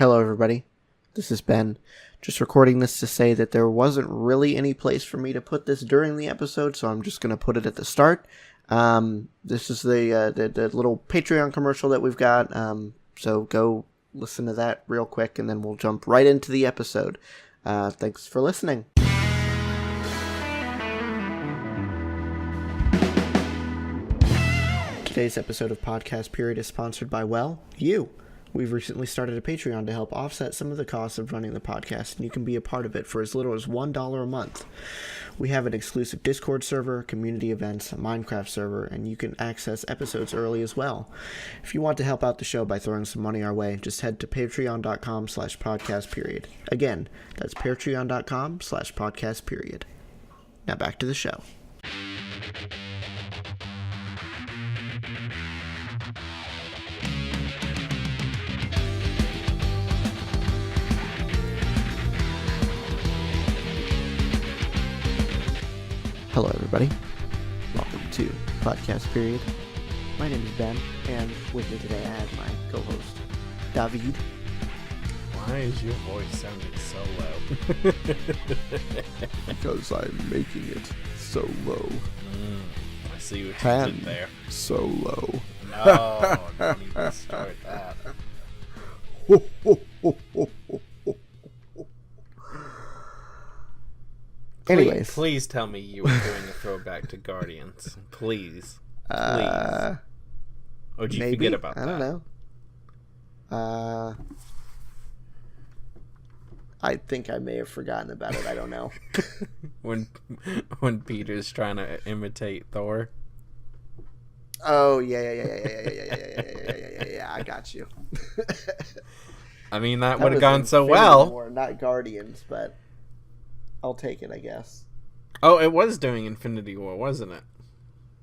Hello, everybody. This is Ben. Just recording this to say that there wasn't really any place for me to put this during the episode, so I'm just going to put it at the start. This is the little Patreon commercial that we've got, so go listen to that real quick, and then we'll jump right into the episode. Thanks for listening. Today's episode of Podcast Period is sponsored by, well, you. We've recently started a Patreon to help offset some of the costs of running the podcast, and you can be a part of it for as little as $1 a month. We have an exclusive Discord server, community events, a Minecraft server, and you can access episodes early as well. If you want to help out the show by throwing some money our way, just head to patreon.com/podcastperiod. Again, that's patreon.com/podcastperiod. Now back to the show. Hello, everybody. Welcome to Podcast Period. My name is Ben, and with me today I have my co-host, David. Why is your voice sounding so low? Because I'm making it so low. I see what you And did there. so low. No, don't even start that. Ho, ho, ho, ho, ho, ho. Anyways. Please tell me you were doing a throwback to Guardians. Please. Or did you forget about that? I don't know. I think I may have forgotten about it. I don't know. when Peter's trying to imitate Thor. Oh, yeah. I got you. I mean, that would have gone so well. War, not Guardians, but I'll take it, I guess. Oh, it was doing Infinity War, wasn't it?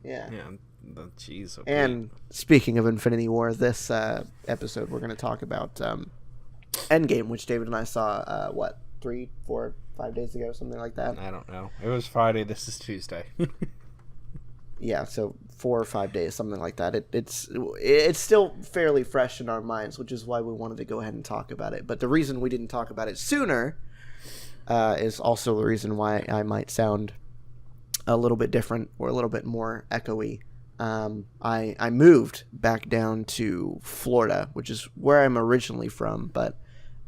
Yeah. Yeah. Jeez. Okay. And speaking of Infinity War, this episode we're going to talk about Endgame, which David and I saw, 3, 4, 5 days ago, something like that? I don't know. It was Friday. This is Tuesday. Yeah, so 4 or 5 days, something like that. It's still fairly fresh in our minds, which is why we wanted to go ahead and talk about it. But the reason we didn't talk about it sooner is also the reason why I might sound a little bit different or a little bit more echoey. I moved back down to Florida, which is where I'm originally from, but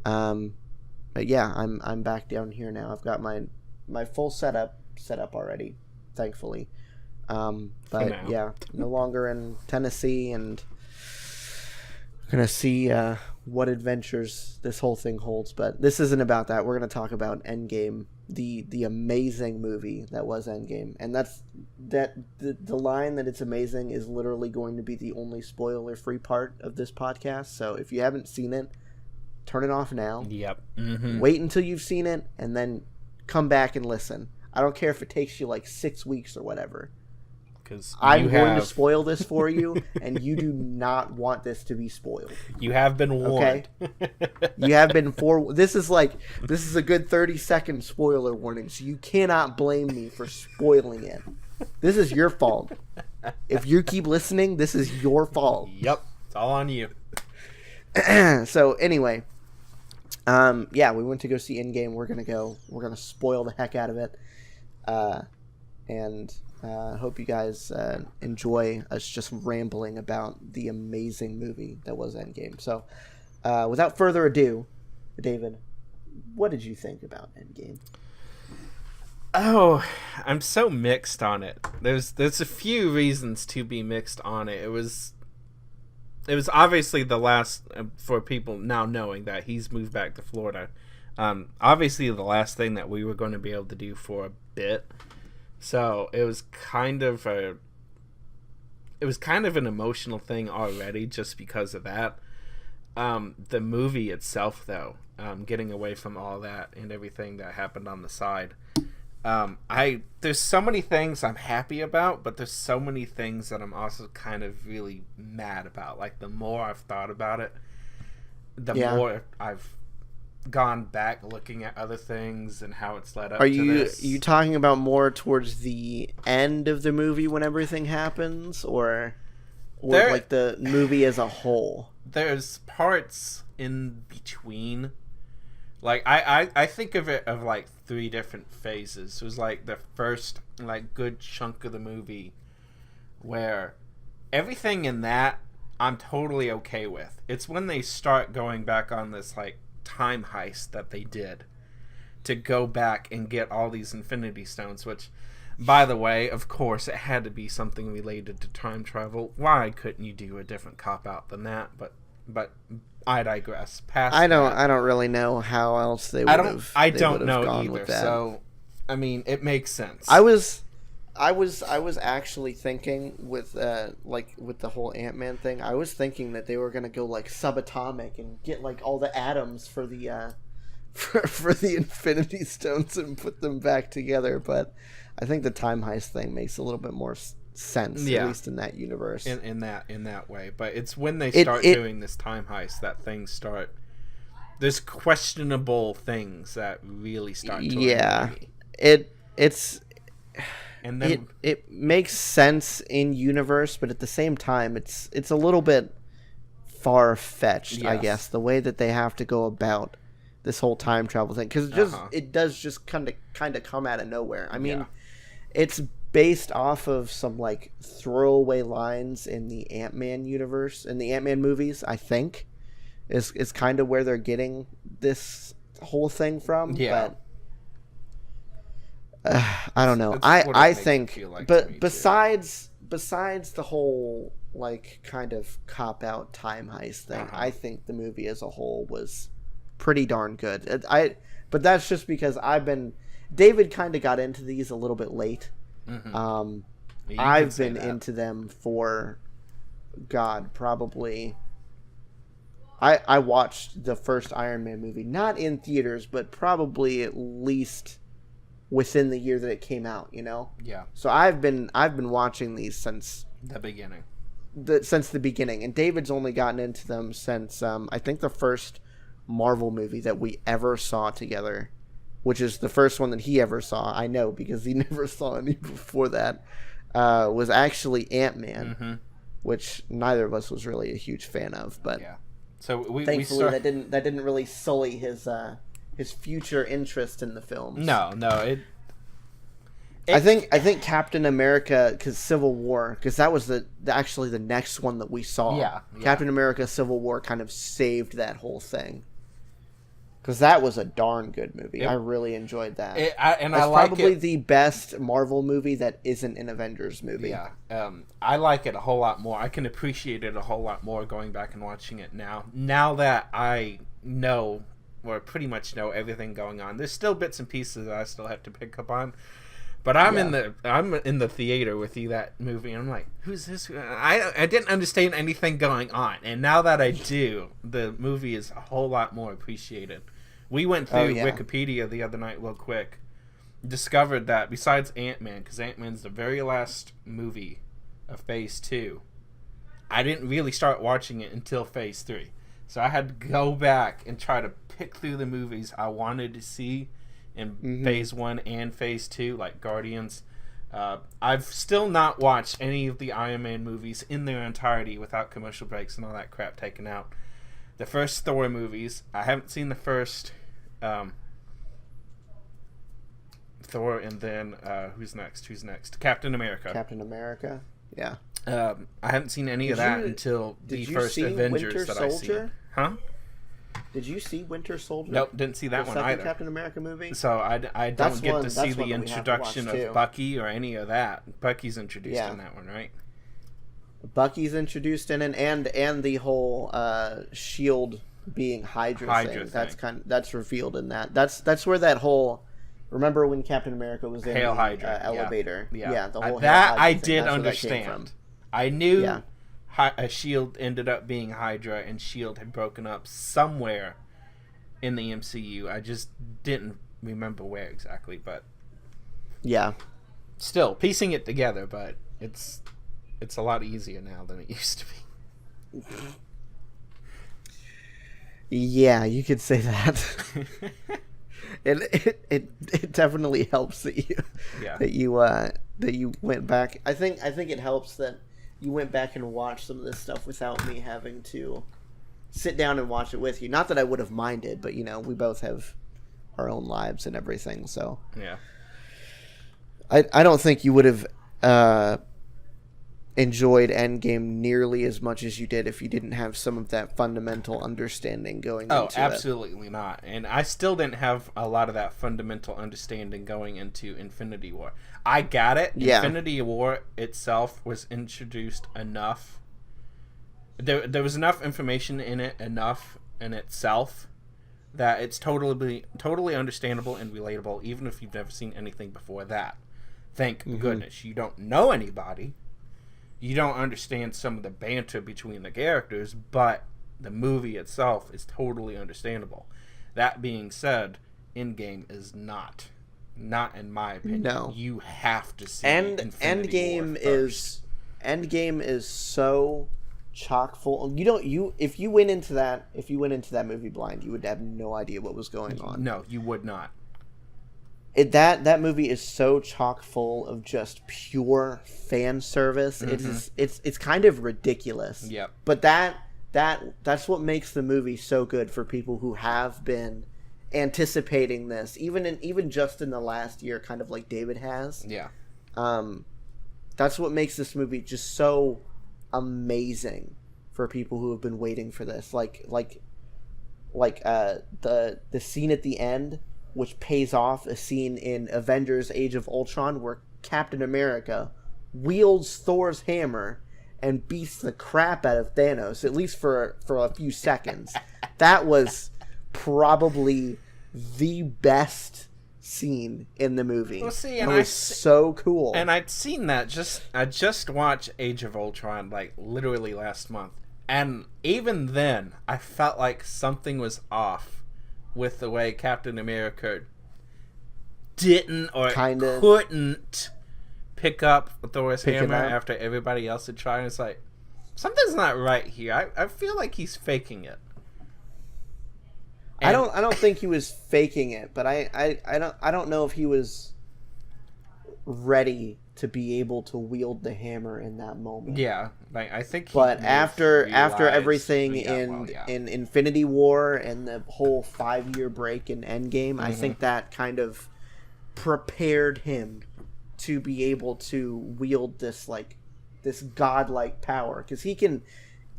yeah, I'm back down here now. I've got my full setup set up already, thankfully. But yeah, no longer in Tennessee, and gonna see what adventures this whole thing holds. But this isn't about that. We're gonna talk about Endgame, the amazing movie that was Endgame, and the line that it's amazing is literally going to be the only spoiler-free part of this podcast. So if you haven't seen it, turn it off now. Yep. Mm-hmm. Wait until you've seen it, and then come back and listen. I don't care if it takes you like 6 weeks or whatever. I'm going to spoil this for you, and you do not want this to be spoiled. You have been warned. Okay? You have been This is a good 30-second spoiler warning, so you cannot blame me for spoiling it. This is your fault. If you keep listening, this is your fault. Yep, it's all on you. So anyway, yeah, we went to go see Endgame. We're gonna spoil the heck out of it, and hope you guys enjoy us just rambling about the amazing movie that was Endgame. So, without further ado, David, what did you think about Endgame? Oh, I'm so mixed on it. There's a few reasons to be mixed on it. It was obviously the last, for people now knowing that he's moved back to Florida, obviously the last thing that we were going to be able to do for a bit. So it was kind of an emotional thing already just because of that. The movie itself, though, getting away from all that and everything that happened on the side, there's so many things I'm happy about, but there's so many things that I'm also kind of really mad about. Like, the more I've thought about it, the more I've gone back looking at other things and how it's led up to this. Are you talking about more towards the end of the movie when everything happens, or like the movie as a whole? There's parts in between. Like, I think of it of, like, 3 different phases. It was, like, the first, like, good chunk of the movie where everything in that I'm totally okay with. It's when they start going back on this, like, time heist that they did to go back and get all these Infinity Stones, which, by the way, of course, it had to be something related to time travel. Why couldn't you do a different cop-out than that? But I digress. I don't really know how else they would have. I don't know either. So, I mean, it makes sense. I was actually thinking with with the whole Ant-Man thing. I was thinking that they were gonna go like subatomic and get like all the atoms for the for the Infinity Stones and put them back together. But I think the time heist thing makes a little bit more sense, at least in that universe. In that way, but it's when they start doing this time heist that things start. There's questionable things that really start. It's. And then it makes sense in universe, but at the same time, it's a little bit far fetched. Yes. I guess the way that they have to go about this whole time travel thing, because it does just kind of come out of nowhere. I mean, it's based off of some like throwaway lines in the Ant-Man universe, in the Ant-Man movies. I think is kind of where they're getting this whole thing from. Yeah. But I don't know. I think, like, but besides the whole like kind of cop out time heist thing, I think the movie as a whole was pretty darn good. But that's just because David kind of got into these a little bit late. Mm-hmm. I've been into them for probably. I watched the first Iron Man movie, not in theaters, but probably at least within the year that it came out, you know? Yeah. So I've been watching these since the beginning. Since the beginning. And David's only gotten into them since I think the first Marvel movie that we ever saw together, which is the first one that he ever saw, I know, because he never saw any before that, was actually Ant-Man, which neither of us was really a huge fan of, but so thankfully that didn't really sully his future interest in the films. No. I think Captain America, because Civil War, because that was actually the next one that we saw. Yeah. Captain America: Civil War kind of saved that whole thing. Because that was a darn good movie. I really enjoyed that. It's probably the best Marvel movie that isn't an Avengers movie. Yeah, I like it a whole lot more. I can appreciate it a whole lot more going back and watching it now. Now that I know, or pretty much know everything going on, there's still bits and pieces that I still have to pick up on. But I'm in the theater with you that movie, and I'm like, who's this? I didn't understand anything going on, and now that I do, the movie is a whole lot more appreciated. We went through Wikipedia the other night real quick, discovered that besides Ant-Man, because Ant-Man's the very last movie of Phase 2, I didn't really start watching it until Phase 3. So I had to go back and try to pick through the movies I wanted to see in Phase 1 and Phase 2, like Guardians. I've still not watched any of the Iron Man movies in their entirety without commercial breaks and all that crap taken out. The first Thor movies, I haven't seen the first Thor, and then who's next? Captain America. Yeah. I haven't seen any of that until the first Avengers that I see. Huh? Did you see Winter Soldier? Nope, didn't see that one either. Captain America movie. So I don't get to see the introduction of Bucky or any of that. Bucky's introduced in that one, right? Bucky's introduced in it, and the whole Shield being Hydra thing. That's revealed in that. That's where that whole. Remember when Captain America was in Hail the Hydra elevator? Yeah, the whole that I did understand. I knew Shield ended up being Hydra, and Shield had broken up somewhere in the MCU. I just didn't remember where exactly, but still piecing it together. But it's a lot easier now than it used to be. Yeah, you could say that. It definitely helps that you went back. I think it helps that you went back and watched some of this stuff without me having to sit down and watch it with you. Not that I would have minded, but we both have our own lives and everything. So yeah, I don't think you would have enjoyed Endgame nearly as much as you did if you didn't have some of that fundamental understanding going into it. Oh, absolutely not. And I still didn't have a lot of that fundamental understanding going into Infinity War. I got it. Yeah. Infinity War itself was introduced enough. There was enough information in it, enough in itself, that it's totally understandable and relatable, even if you've never seen anything before that. Thank goodness. You don't know anybody. You don't understand some of the banter between the characters, but the movie itself is totally understandable. That being said, Endgame is not in my opinion. No. You have to see Endgame is Endgame is so chock full. If you went into that movie blind, you would have no idea what was going on. No, you would not. That movie is so chock full of just pure fan service. It's kind of ridiculous. Yep. But that's what makes the movie so good for people who have been anticipating this, even just in the last year, kind of like David has. Yeah. That's what makes this movie just so amazing for people who have been waiting for this. Like the scene at the end, which pays off a scene in Avengers Age of Ultron where Captain America wields Thor's hammer and beats the crap out of Thanos, at least for a few seconds. That was probably the best scene in the movie. Well, see, it was so cool. And I'd seen that. I just watched Age of Ultron like literally last month, and even then, I felt like something was off with the way Captain America didn't or couldn't pick up Thor's hammer after everybody else had tried. It's like something's not right here. I feel like he's faking it. And I don't think he was faking it, but I don't know if he was ready to be able to wield the hammer in that moment. Yeah, like I think. But after everything in Infinity War and the whole 5-year break in Endgame, I think that kind of prepared him to be able to wield this godlike power, because he can,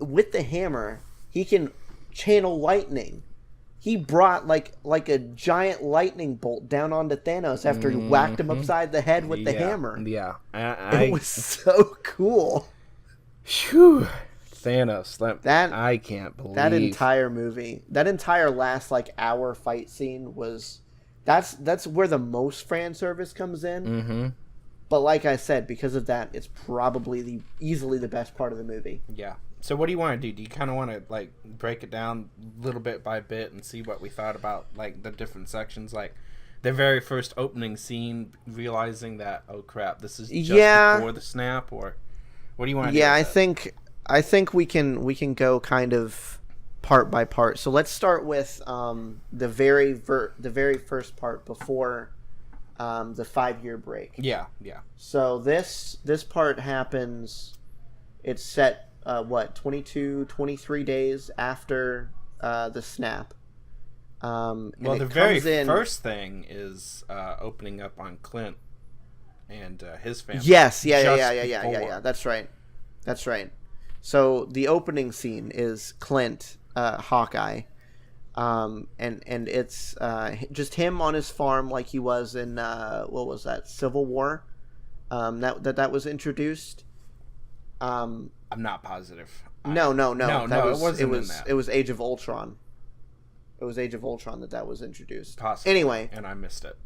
with the hammer, he can channel lightning. He brought like a giant lightning bolt down onto Thanos after he whacked him upside the head with the hammer. Yeah, it was so cool. Phew. Thanos, that I can't believe that entire movie, that entire last hour fight scene that's where the most fan service comes in. Mm-hmm. But like I said, because of that, it's probably easily the best part of the movie. Yeah. So what do you want to do? Do you kind of want to break it down little bit by bit and see what we thought about the different sections, like the very first opening scene, realizing that, oh crap, this is just before the snap, or what do you want to do? Yeah, I think we can go kind of part by part. So let's start with the very first part before the 5-year break. Yeah. So this part happens. It's set 22, 23 days after the snap. Well, the very first thing is opening up on Clint and his family. Yes, yeah. That's right. So the opening scene is Clint, Hawkeye, and it's just him on his farm like he was in what was that, Civil War? That was introduced. I'm not positive. No. It wasn't in that. It was Age of Ultron. It was Age of Ultron that was introduced. Possibly. Anyway, and I missed it.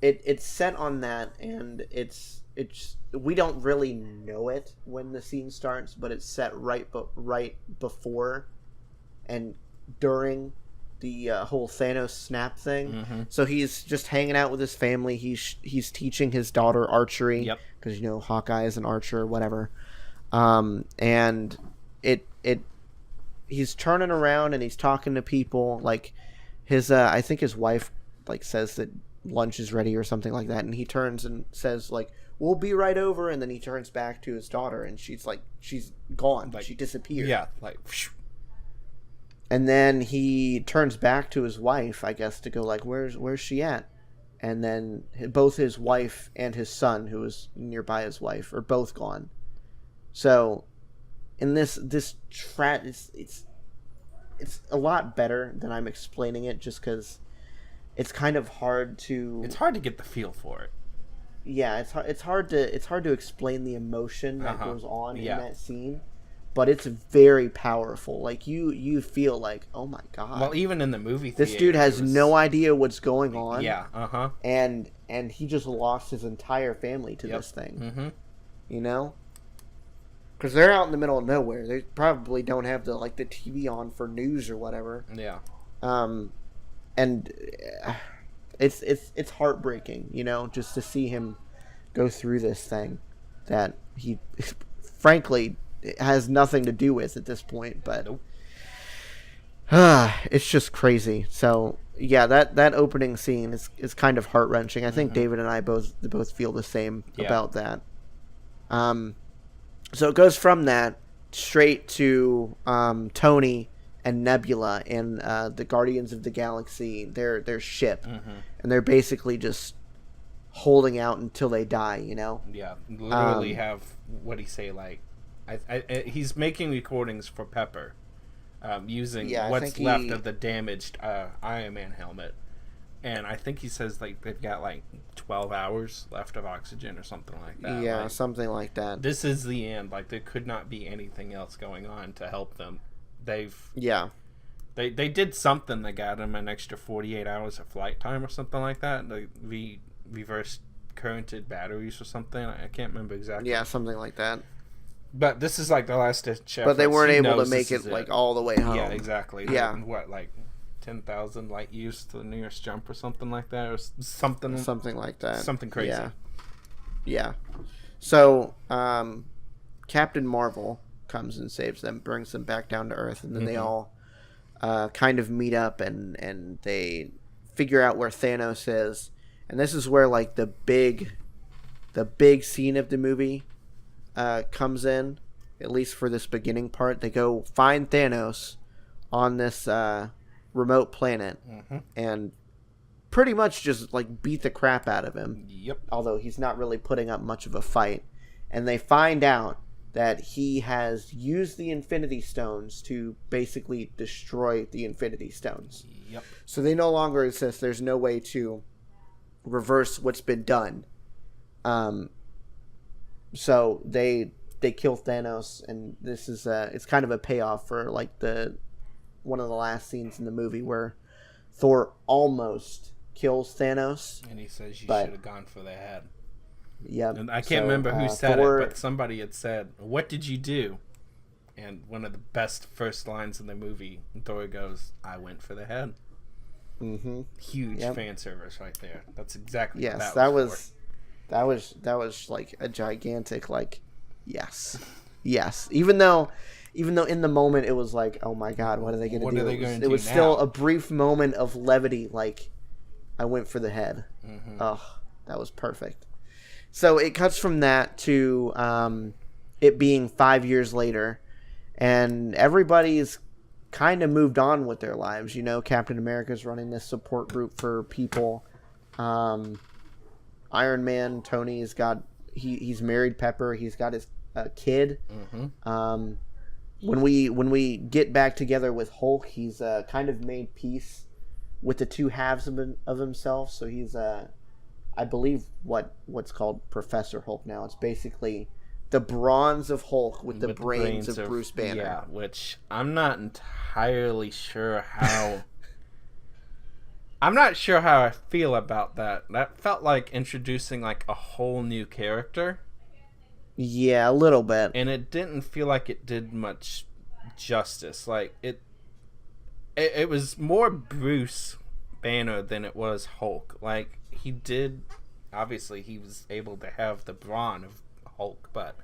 It's set on that, and it's we don't really know it when the scene starts, but it's set right before and during the whole Thanos snap thing. Mm-hmm. So he's just hanging out with his family. He's teaching his daughter archery. Yep. Because Hawkeye is an archer or whatever. And he's turning around and he's talking to people. Like his I think his wife says that lunch is ready or something like that, and he turns and says like, we'll be right over, and then he turns back to his daughter, and she's gone, like, she disappeared. Yeah, like, and then he turns back to his wife, I guess, to go like, where's she at? And then both his wife and his son, who was nearby his wife, are both gone. So in this it's a lot better than I'm explaining it, just because it's kind of hard to... It's hard to get the feel for it. Yeah, it's hard to explain the emotion that goes on in that scene, but it's very powerful. Like you feel like, oh my god. Well, even in the movie theater, this dude has no idea what's going on. Yeah, and he just lost his entire family to this thing. Mm-hmm. You know? Because they're out in the middle of nowhere. They probably don't have the TV on for news or whatever. Yeah. And it's heartbreaking, you know, just to see him go through this thing that he, frankly, has nothing to do with at this point. But nope. It's just crazy. So yeah, that opening scene is kind of heart wrenching. I think David and I both feel the same about that. So it goes from that straight to Tony and Nebula and the Guardians of the Galaxy, their ship, and they're basically just holding out until they die. You know? Yeah, literally have what he say like, he's making recordings for Pepper, using what's left of the damaged Iron Man helmet. And I think he says like they've got like 12 hours left of oxygen or something like that. Yeah, like, something like that. This is the end. Like there could not be anything else going on to help them. They did something that got them an extra 48 hours of flight time or something like that. Like reverse currented batteries or something. I can't remember exactly. Yeah, something like that. But this is like the last ditch effort. But they weren't able to make it like all the way home. Yeah, exactly. Yeah. What, like 10,000 light years to the nearest jump or something like that, or something like that. Something crazy. Yeah. So Captain Marvel comes and saves them, brings them back down to Earth, and then they all kind of meet up and they figure out where Thanos is. And this is where like the big scene of the movie comes in, at least for this beginning part. They go find Thanos on this remote planet and pretty much just like beat the crap out of him. Yep. Although he's not really putting up much of a fight. And they find out that he has used the Infinity Stones to basically destroy the Infinity Stones. Yep. So they no longer insist. There's no way to reverse what's been done. So they kill Thanos, and this is it's kind of a payoff for like one of the last scenes in the movie where Thor almost kills Thanos. And he says you should have gone for the head. Yeah. And I can't remember who said it, but somebody had said, "What did you do?" And one of the best first lines in the movie, Thor goes, "I went for the head." Mm-hmm. Huge fan service right there. That's exactly what that was like a gigantic yes. Even though in the moment it was like, oh my god, what are they going to do? It was still a brief moment of levity, like I went for the head. Oh, that was perfect. So it cuts from that to it being 5 years later, and everybody's kind of moved on with their lives. You know, Captain America's running this support group for people. Iron Man, Tony's got he's married Pepper. He's got his kid. When we get back together with Hulk, he's kind of made peace with the two halves of himself. So he's I believe what's called Professor Hulk now. It's basically the bronze of Hulk with the brains of Bruce Banner. Yeah, which I'm not entirely sure how. I'm not sure how I feel about that. That felt like introducing like a whole new character. Yeah, a little bit. And it didn't feel like it did much justice. Like it was more Bruce Banner than it was Hulk. Like obviously he was able to have the brawn of Hulk, but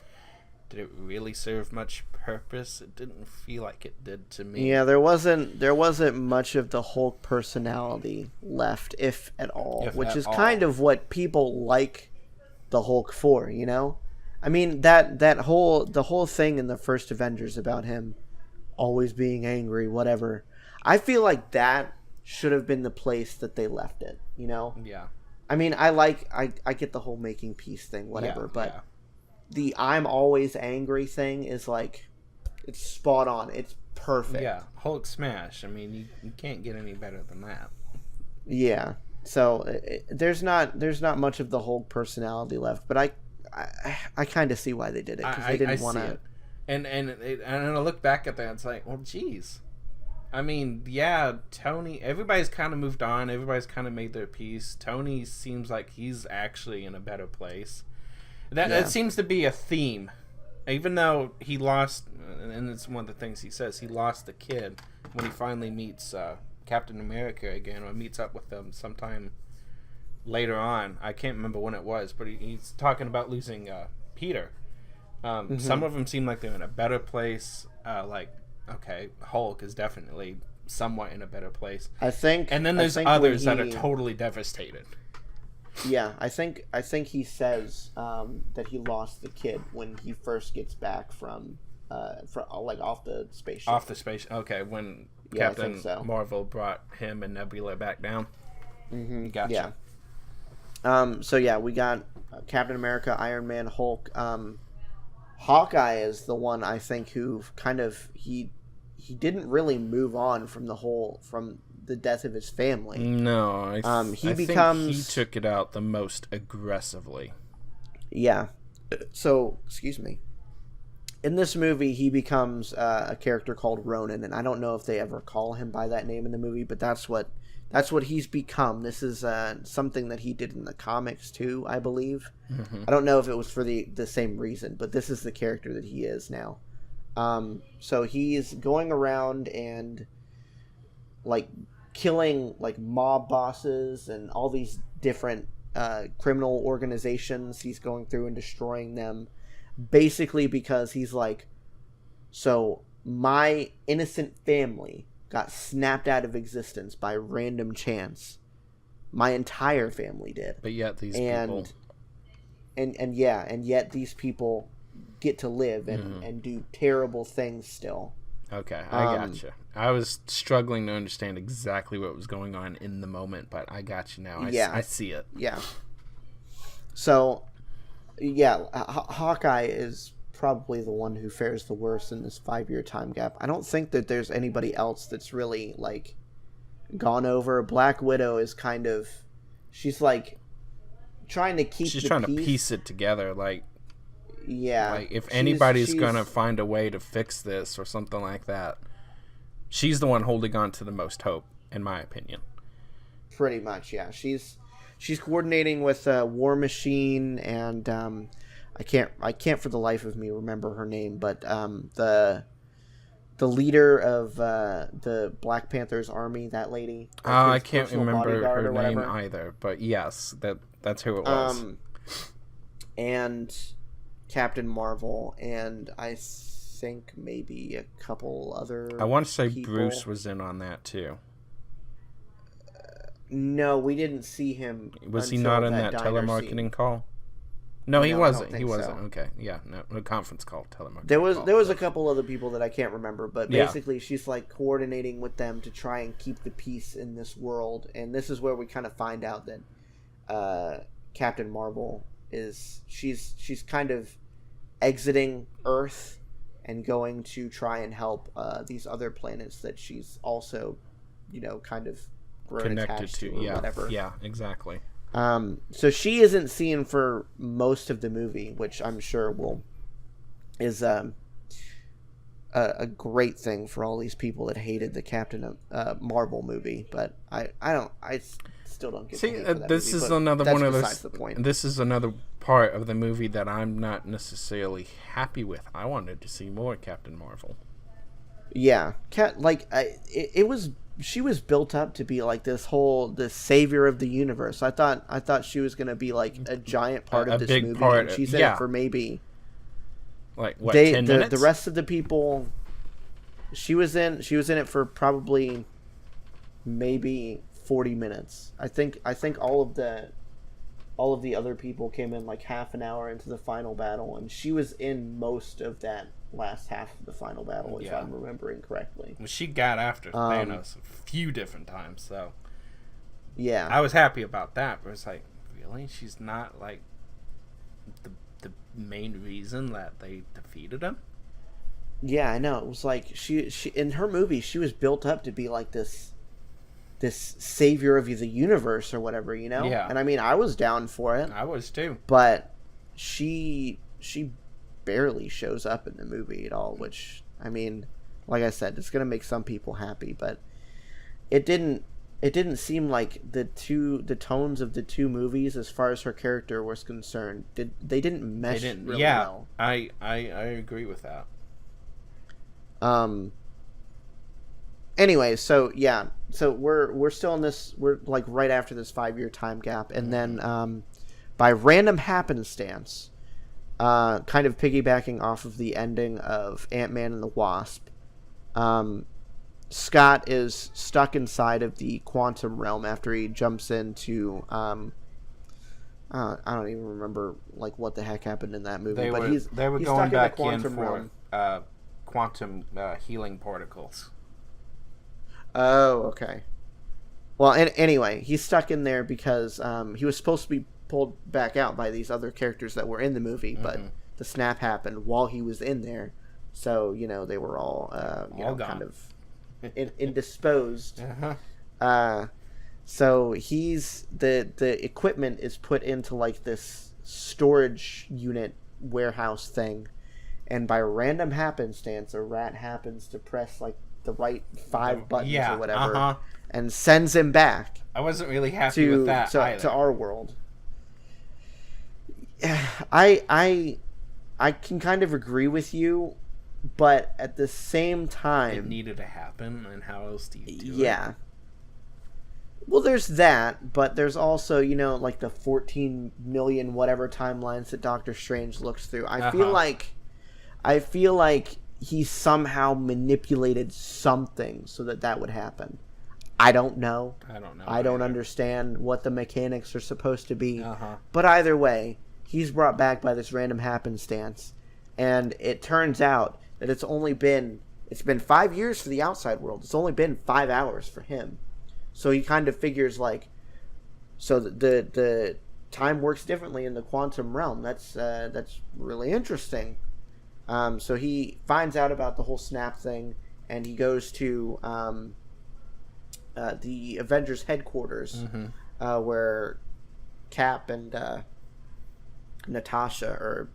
did it really serve much purpose? It didn't feel like it did to me. Yeah, there wasn't much of the Hulk personality left, if at all, which is kind of what people like the Hulk for, you know? I mean, the whole thing in the first Avengers about him always being angry, whatever. I feel like that should have been the place that they left it, you know? Yeah. I mean, I get the whole making peace thing, whatever, but the I'm always angry thing is like, it's spot on. It's perfect. Yeah, Hulk smash. I mean, you can't get any better than that. Yeah. So there's not much of the Hulk personality left, but I kind of see why they did it, because they didn't want to. And I look back at that, it's like, well, geez. I mean, yeah, Tony. Everybody's kind of moved on. Everybody's kind of made their peace. Tony seems like he's actually in a better place. That seems to be a theme, even though he lost, and it's one of the things he says. He lost the kid when he finally meets Captain America again, or meets up with them sometime later on. I can't remember when it was, but he's talking about losing Peter. Some of them seem like they're in a better place. Okay, Hulk is definitely somewhat in a better place. I think, and then there's others that are totally devastated. Yeah, I think he says that he lost the kid when he first gets back from off the spaceship. Off the space. Okay, when Captain Marvel brought him and Nebula back down. Mm-hmm. Gotcha. Yeah. So yeah, we got Captain America, Iron Man, Hulk. Hawkeye is the one, I think, who kind of he didn't really move on from the death of his family. No, I think he took it out the most aggressively. Yeah. So, excuse me. In this movie, he becomes a character called Ronin, and I don't know if they ever call him by that name in the movie, but that's what he's become. This is something that he did in the comics too, I believe. Mm-hmm. I don't know if it was for the same reason, but this is the character that he is now. So he's going around and like killing like mob bosses and all these different criminal organizations. He's going through and destroying them, basically because he's like, so my innocent family got snapped out of existence by random chance. My entire family did. But yet these people... And yet these people get to live and do terrible things still. Okay, I gotcha. I was struggling to understand exactly what was going on in the moment, but I got you now. I see it. Yeah. So, yeah, Hawkeye is probably the one who fares the worst in this 5-year time gap. I don't think that there's anybody else that's really like gone over. Black Widow is kind of, she's like trying to keep. She's trying to piece it together, like. Yeah. Like if anybody's gonna find a way to fix this or something like that, she's the one holding on to the most hope, in my opinion. Pretty much, yeah. She's coordinating with War Machine and I can't for the life of me remember her name, but the leader of the Black Panther's army, that lady. I can't remember her name either, but yes, that's who it was. And Captain Marvel, and I think maybe a couple other I want to say people. Bruce was in on that too. No, we didn't see him. Was he not in that telemarketing call? No, he wasn't. He wasn't. So. Okay, yeah, no, a conference call, telemarketing. There was a couple other people that I can't remember, but basically she's like coordinating with them to try and keep the peace in this world, and this is where we kind of find out that Captain Marvel she's kind of exiting Earth and going to try and help these other planets that she's also, kind of grown connected attached to or whatever. Yeah, exactly. So she isn't seen for most of the movie, which I'm sure is a great thing for all these people that hated the Captain Marvel movie. But I still don't get. See, this is another one of those. This is another part of the movie that I'm not necessarily happy with. I wanted to see more Captain Marvel. Yeah, she was built up to be like the savior of the universe. I thought she was going to be like a giant part of this movie. And she's in it for maybe Like what? 10 minutes. The rest of the people. She was in it for probably maybe 40 minutes. I think all of the other people came in like half an hour into the final battle, and she was in most of that last half of the final battle, if I'm remembering correctly. Well, she got after Thanos a few different times, so yeah, I was happy about that. But it's like, really, she's not like the main reason that they defeated him. Yeah, I know. It was like she in her movie, she was built up to be like this savior of the universe or whatever, you know? Yeah. And I mean, I was down for it. I was too. But she barely shows up in the movie at all, which, I mean, like I said, it's going to make some people happy, but it didn't seem like the tones of the two movies, as far as her character was concerned, they didn't mesh really well. I agree with that. Anyway, so we're still in this. We're like right after this 5-year time gap, and then by random happenstance, kind of piggybacking off of the ending of Ant-Man and the Wasp, Scott is stuck inside of the quantum realm after he jumps into. I don't even remember like what the heck happened in that movie. He's going back in for quantum healing particles. Oh, okay. Well, anyway, he's stuck in there because he was supposed to be pulled back out by these other characters that were in the movie, but the snap happened while he was in there. So, they were all kind of indisposed. So he's the equipment is put into like this storage unit warehouse thing, and by random happenstance, a rat happens to press like the right 5 buttons or whatever, and sends him back. I wasn't really happy with that either. To our world. I can kind of agree with you, but at the same time, it needed to happen, and how else do you do it? Yeah. Well, there's that, but there's also, like the 14 million whatever timelines that Doctor Strange looks through. I feel like he somehow manipulated something so that would happen. I don't know. I don't understand what the mechanics are supposed to be. But either way, he's brought back by this random happenstance, and it turns out that it's been 5 years for the outside world. It's only been 5 hours for him. So he kind of figures like, so the time works differently in the quantum realm. That's really interesting. So he finds out about the whole snap thing, and he goes to the Avengers headquarters, where Cap and Natasha are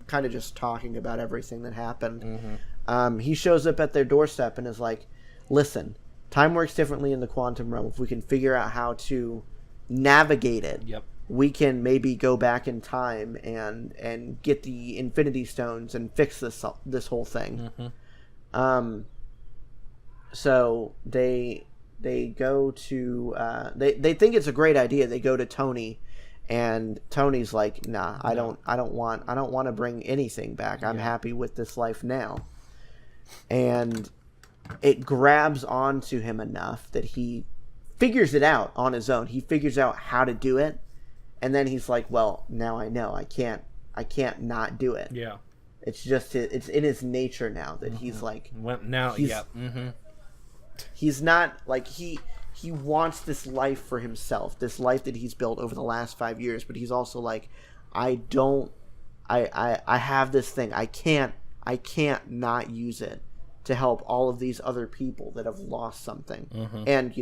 kind of just talking about everything that happened. He shows up at their doorstep and is like, listen, time works differently in the quantum realm. If we can figure out how to navigate it, we can maybe go back in time and get the Infinity Stones and fix this whole thing. So they go to they think it's a great idea. They go to Tony, and Tony's like, nah, I don't want to bring anything back. I'm happy with this life now. And it grabs onto him enough that he figures it out on his own. He figures out how to do it, and then he's like, well, now I know. I can't not do it. Yeah. It's just it's in his nature now that he's like, he's not like he wants this life for himself, this life that he's built over the last 5 years, but he's also like, I have this thing. I can't not use it to help all of these other people that have lost something. And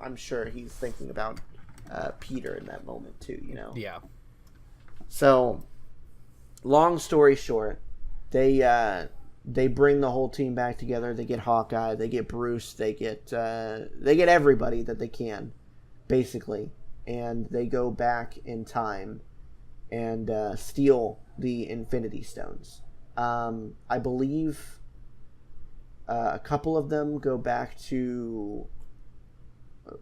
I'm sure he's thinking about Peter in that moment too, Yeah. So, long story short, they bring the whole team back together. They get Hawkeye, they get Bruce, they get everybody that they can, basically, and they go back in time and steal the Infinity Stones. I believe a couple of them go back to,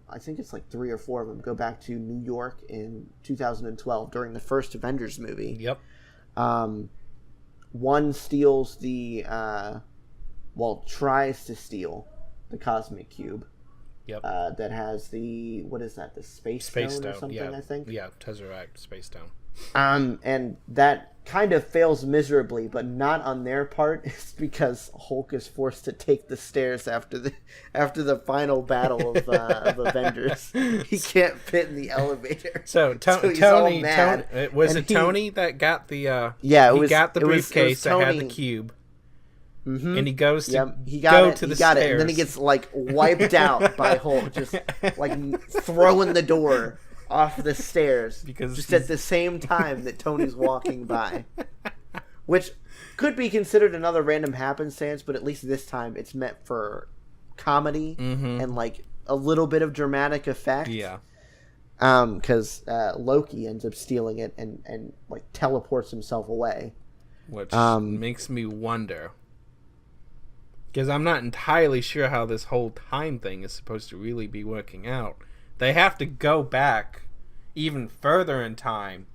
I think it's like 3 or 4 of them go back to New York in 2012 during the first Avengers movie. one steals tries to steal the cosmic cube. Yep. That has the, what is that? The space stone or something, yeah. I think? Yeah, Tesseract, space stone. And that kind of fails miserably, but not on their part. It's because Hulk is forced to take the stairs after the final battle of Avengers. He can't fit in the elevator. So Tony, was it Tony that got the got the briefcase that had the cube? Mm-hmm. And he goes to to the stairs. It. And then he gets like wiped out by Hulk, just like throwing the door off the stairs, because just at the same time that Tony's walking by, which could be considered another random happenstance, but at least this time it's meant for comedy and like a little bit of dramatic effect. Yeah. Because Loki ends up stealing it and like teleports himself away, which makes me wonder. Because I'm not entirely sure how this whole time thing is supposed to really be working out. They have to go back even further in time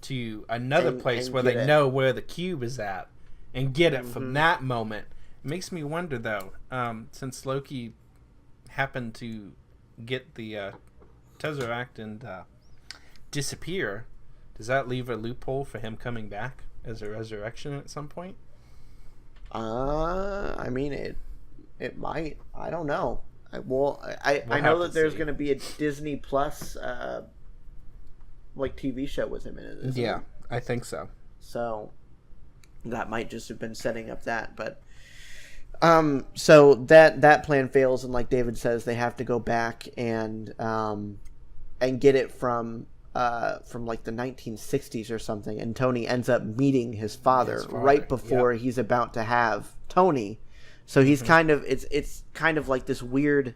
to another place where they know where the cube is at and get it from that moment. It makes me wonder, though, since Loki happened to get the Tesseract and disappear, does that leave a loophole for him coming back as a resurrection at some point? I mean, it might. I don't know. I know that there's going to be a Disney Plus like TV show with him in it. Yeah, I think so. So that might just have been setting up that, but so that plan fails, and like David says, they have to go back and get it from like the 1960s or something, and Tony ends up meeting his father right before he's about to have Tony. So he's kind of it's kind of like this weird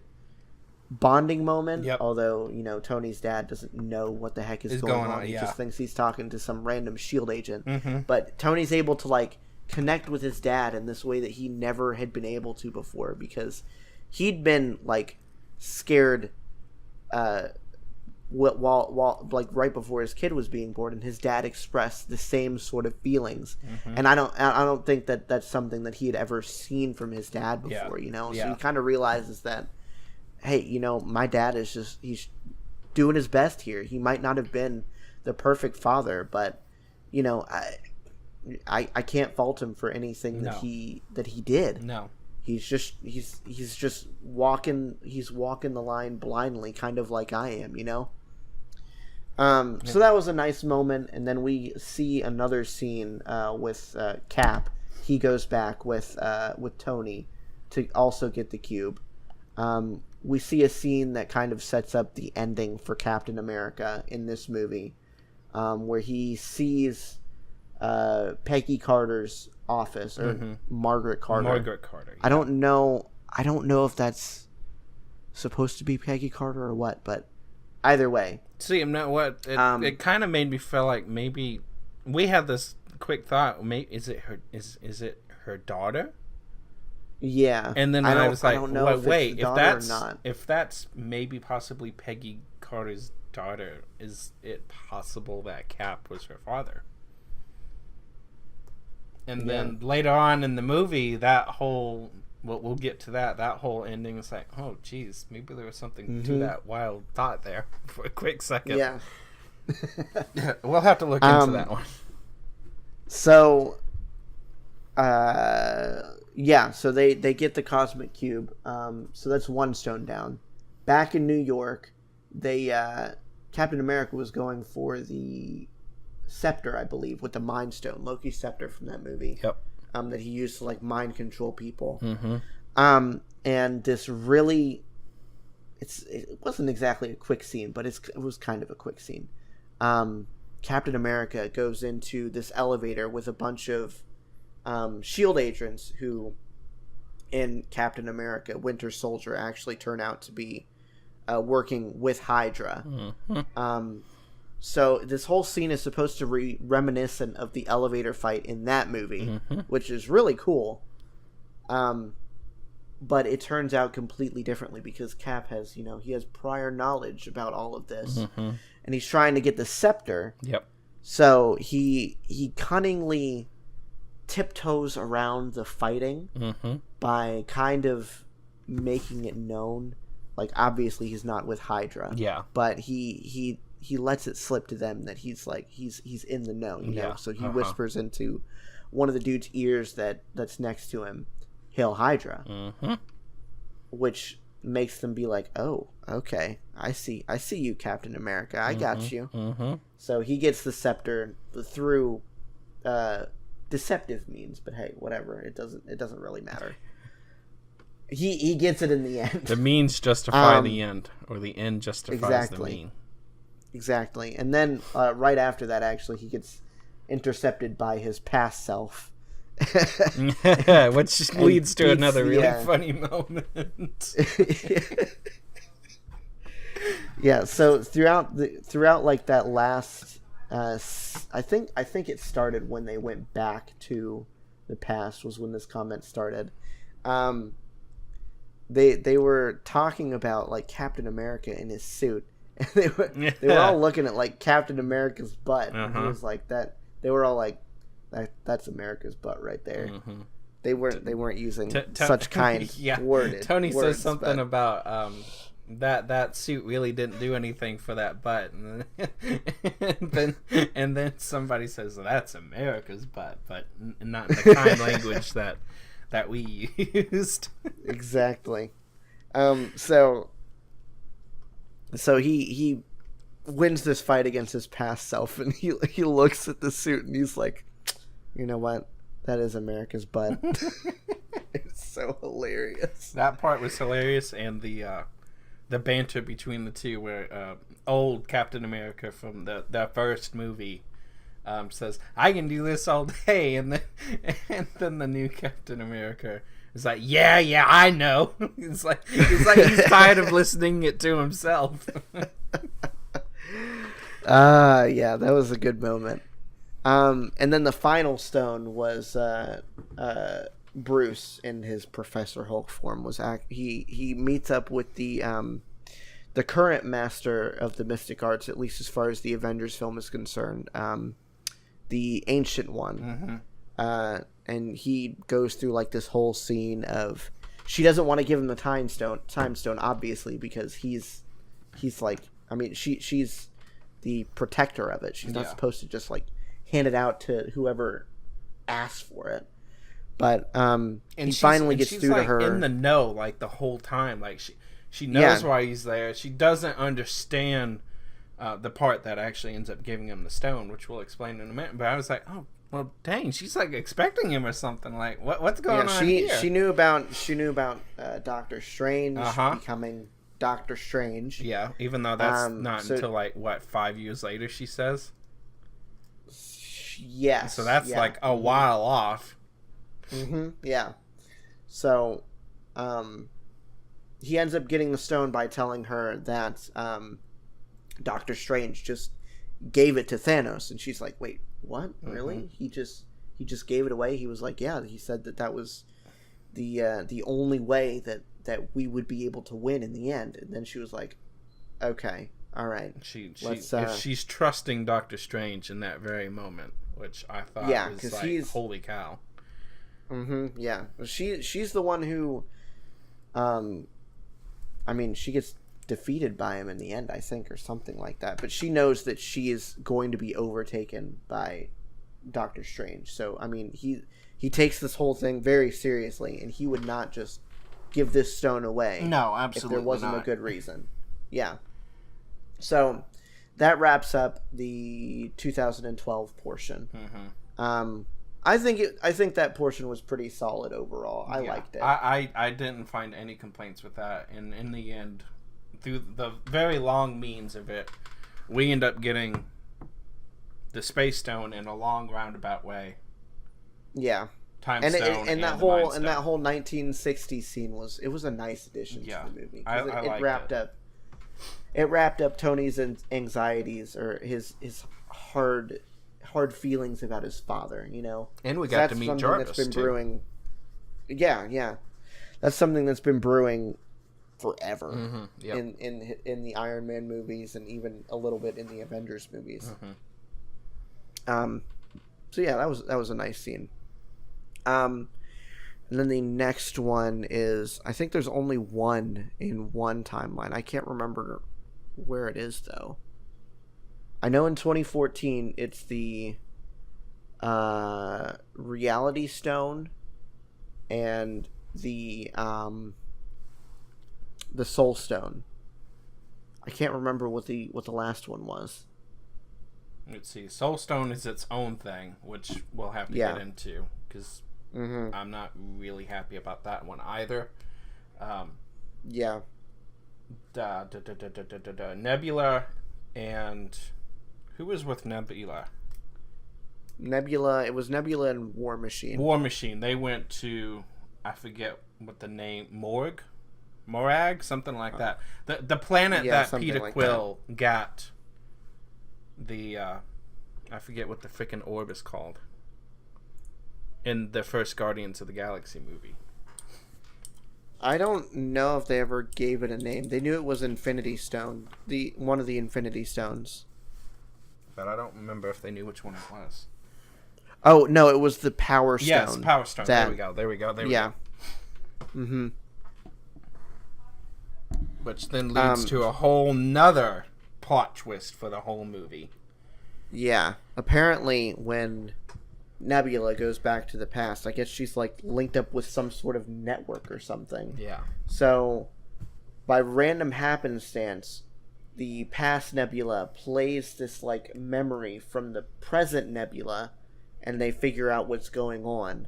bonding moment. Yep. Although, you know, Tony's dad doesn't know what the heck is going on. He just thinks he's talking to some random SHIELD agent. But Tony's able to like connect with his dad in this way that he never had been able to before, because he'd been like scared while like right before his kid was being born, and his dad expressed the same sort of feelings. And I don't think that that's something that he had ever seen from his dad before. You know, so he kind of realizes that, hey, you know, my dad is just, he's doing his best here. He might not have been the perfect father, but you know, I can't fault him for anything that he did. No. He's just walking the line blindly, kind of like I am, you know. So that was a nice moment, and then we see another scene with Cap. He goes back with Tony to also get the cube. We see a scene that kind of sets up the ending for Captain America in this movie, where he sees Peggy Carter's office, or Margaret Carter. Yeah. I don't know if that's supposed to be Peggy Carter or what, but either way. See, I'm not what it kind of made me feel like maybe we had this quick thought. Maybe is it her daughter? Yeah. And then I was like, wait, if that's maybe possibly Peggy Carter's daughter, is it possible that Cap was her father? And then later on in the movie, that whole, we'll get to that whole ending is like, oh, geez, maybe there was something to that wild thought there for a quick second. Yeah. We'll have to look into that one. So, so they get the cosmic cube. So that's one stone down. Back in New York, Captain America was going for the scepter, I believe, with the Mind Stone, Loki's scepter from that movie. Yep. That he used to like mind control people. And this really, it wasn't exactly a quick scene, but it was kind of a quick scene. Captain America goes into this elevator with a bunch of SHIELD agents who, in Captain America Winter Soldier, actually turn out to be working with Hydra. So this whole scene is supposed to be reminiscent of the elevator fight in that movie, which is really cool. But it turns out completely differently because Cap has, he has prior knowledge about all of this. And he's trying to get the scepter. Yep. So he cunningly tiptoes around the fighting by kind of making it known. Like, obviously he's not with Hydra. Yeah. But he lets it slip to them that he's in the know, you know? So he whispers into one of the dude's ears that's next to him, "Hail Hydra." Which makes them be like, "Oh, okay. I see you, Captain America. I got you." So he gets the scepter through deceptive means, but hey, whatever. It doesn't really matter. He gets it in the end. The means justify the end, or the end justifies the mean. Exactly. And then right after that, actually, he gets intercepted by his past self. Which leads to another really funny moment. Yeah, so throughout like that last I think it started when they went back to the past, was when this comment started. They were talking about like Captain America in his suit, and they were all looking at like Captain America's butt. And he was like that. They were all like, "That's America's butt right there." They weren't using such kind worded. Tony says something about that suit really didn't do anything for that butt, and then somebody says that's America's butt, but not in the kind language that we used. Exactly. So he wins this fight against his past self, and he looks at the suit and he's like, "You know what? That is America's butt." It's so hilarious. That part was hilarious, and the banter between the two, where old Captain America from the first movie says, "I can do this all day," and then the new Captain America is like, "Yeah, I know." He's like he's tired of listening it to himself. Yeah, that was a good moment. And then the final stone was Bruce in his Professor Hulk form. He meets up with the current master of the mystic arts, at least as far as the Avengers film is concerned, the Ancient One. And he goes through like this whole scene of, she doesn't want to give him the time stone obviously, because he's like, I mean, she's the protector of it. She's not supposed to just like hand it out to whoever asks for it. But he finally gets through to her. In the know, like the whole time, like she knows why he's there. She doesn't understand the part that actually ends up giving him the stone, which we'll explain in a minute. But I was like, oh, well, dang, she's like expecting him or something. Like, what's going on here? She knew about Doctor Strange becoming Doctor Strange. Yeah, even though that's not until like 5 years later, she says. Yes. So that's like a while off. Yeah. So, he ends up getting the stone by telling her that Doctor Strange just gave it to Thanos, and she's like, "Wait, what? Really? He just gave it away?" He was like, "Yeah." He said that was the only way that we would be able to win in the end. And then she was like, "Okay, all right." If she's trusting Doctor Strange in that very moment, which I thought was like, holy cow. Yeah. She's the one who, I mean, she gets defeated by him in the end, I think, or something like that. But she knows that she is going to be overtaken by Doctor Strange. So, I mean, he takes this whole thing very seriously, and he would not just give this stone away. No, absolutely if there wasn't a good reason. Yeah. So that wraps up the 2012 portion. I think that portion was pretty solid overall. I liked it. I didn't find any complaints with that. And in the end, through the very long means of it, we end up getting the Space Stone in a long roundabout way. Yeah. Time and Stone and that whole 1960s scene was a nice addition to the movie. It wrapped up. It wrapped up Tony's anxieties, or his hard feelings about his father, you know. And we got to meet Jarvis, that's been too. Brewing. Yeah. That's something that's been brewing forever in the Iron Man movies, and even a little bit in the Avengers movies. So yeah, that was a nice scene. And then the next one is, I think there's only one in one timeline. I can't remember where it is, though. I know in 2014 it's the Reality Stone and the Soul Stone. I can't remember what the last one was. Let's see. Soul Stone is its own thing, which we'll have to get into, because I'm not really happy about that one either. Nebula and... Who was with Nebula? It was Nebula and War Machine. War Machine. They went to... I forget what the name... Morag? Something like that. The planet that Peter Quill got... The... I forget what the frickin' orb is called. In the first Guardians of the Galaxy movie. I don't know if they ever gave it a name. They knew it was Infinity Stone. One of the Infinity Stones. But I don't remember if they knew which one it was. Oh, no, it was the Power Stone. Yes, Power Stone. There we go. Yeah. Mm-hmm. Which then leads to a whole nother plot twist for the whole movie. Yeah. Apparently, when Nebula goes back to the past, I guess she's like linked up with some sort of network or something. Yeah. So, by random happenstance, the past Nebula plays this like memory from the present Nebula, and they figure out what's going on.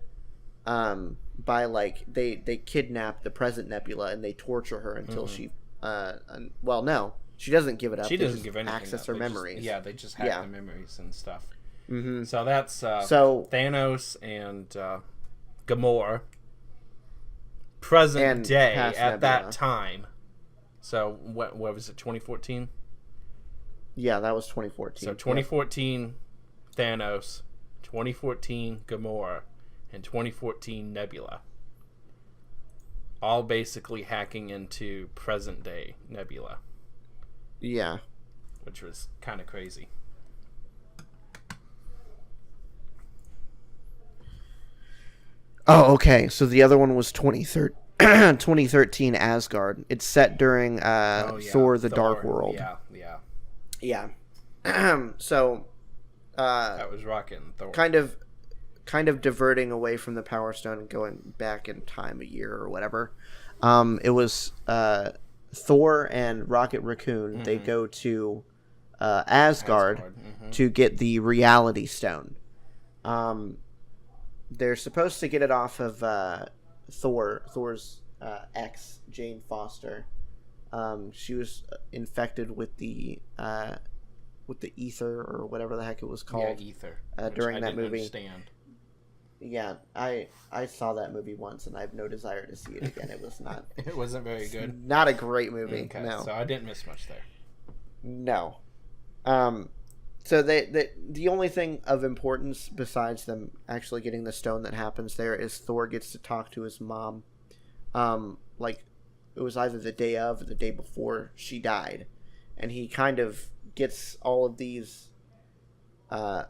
By like they kidnap the present Nebula and they torture her until she well, no, she doesn't give it up. She doesn't give anything access up. her memories. They just hack the memories and stuff. Mm-hmm. So that's Thanos and Gamora present day at Nebula. That time. So what was it, 2014? Yeah, that was 2014. So 2014 Thanos, 2014 Gamora, and 2014 Nebula. All basically hacking into present day Nebula. Yeah. Which was kind of crazy. Oh, okay. So the other one was 2013 Asgard. It's set during Thor: The Dark World. Yeah. So that was Rocket and Thor. Kind of diverting away from the Power Stone and going back in time a year or whatever. It was Thor and Rocket Raccoon. Mm-hmm. They go to Asgard. To get the Reality Stone. They're supposed to get it off of Thor's ex, Jane Foster. She was infected with the ether or whatever the heck it was called. Yeah, ether. During that movie. Understand. Yeah, I saw that movie once and I have no desire to see it again. It was not. It wasn't very good. Not a great movie. Okay, no. So I didn't miss much there. No. So the only thing of importance besides them actually getting the stone that happens there is Thor gets to talk to his mom. Like it was either the day of or the day before she died, and he kind of gets all of these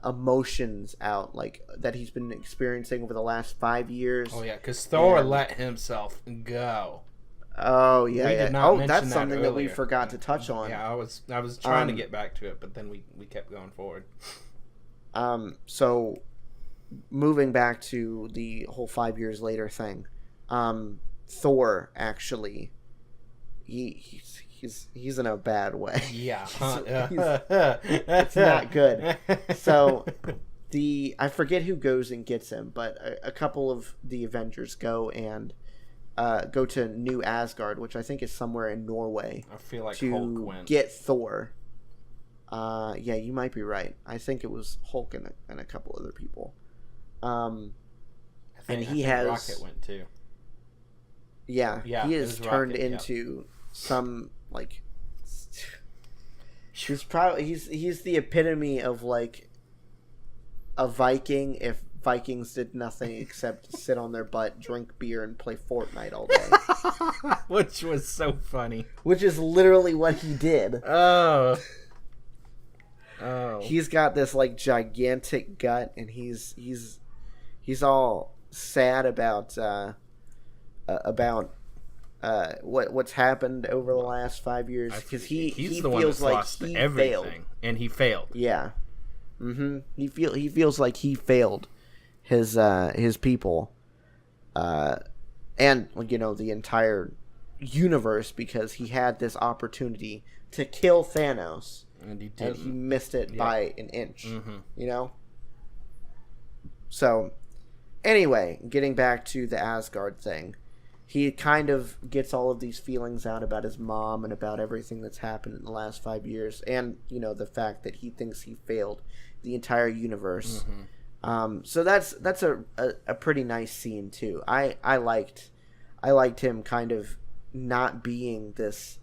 emotions out, like that he's been experiencing over the last 5 years. Oh yeah, because Thor let himself go. Oh yeah, we did not mention that's something that we earlier. Forgot to touch on. Yeah, I was trying to get back to it, but then we kept going forward. So moving back to the whole 5 years later thing, Thor actually, he's in a bad way. Yeah, it's not good. So I forget who goes and gets him, but a couple of the Avengers go and. Go to New Asgard, which I think is somewhere in Norway. I feel like to Hulk went. Get Thor. Yeah, you might be right. I think it was Hulk and a couple other people. I think Rocket went too. Yeah, he is turned Rocket, into some like. He's the epitome of like a Viking if Vikings did nothing except sit on their butt, drink beer, and play Fortnite all day. Which was so funny. Which is literally what he did. Oh. He's got this like gigantic gut, and he's all sad about what's happened over the last 5 years, because he the one feels that's like lost he everything, failed. and he failed. Yeah. He feels like he failed his people, and the entire universe, because he had this opportunity to kill Thanos, And he didn't. and he missed it by an inch. Mm-hmm. So, anyway, getting back to the Asgard thing, he kind of gets all of these feelings out about his mom and about everything that's happened in the last 5 years, and the fact that he thinks he failed the entire universe. So that's a pretty nice scene too. I liked him kind of not being this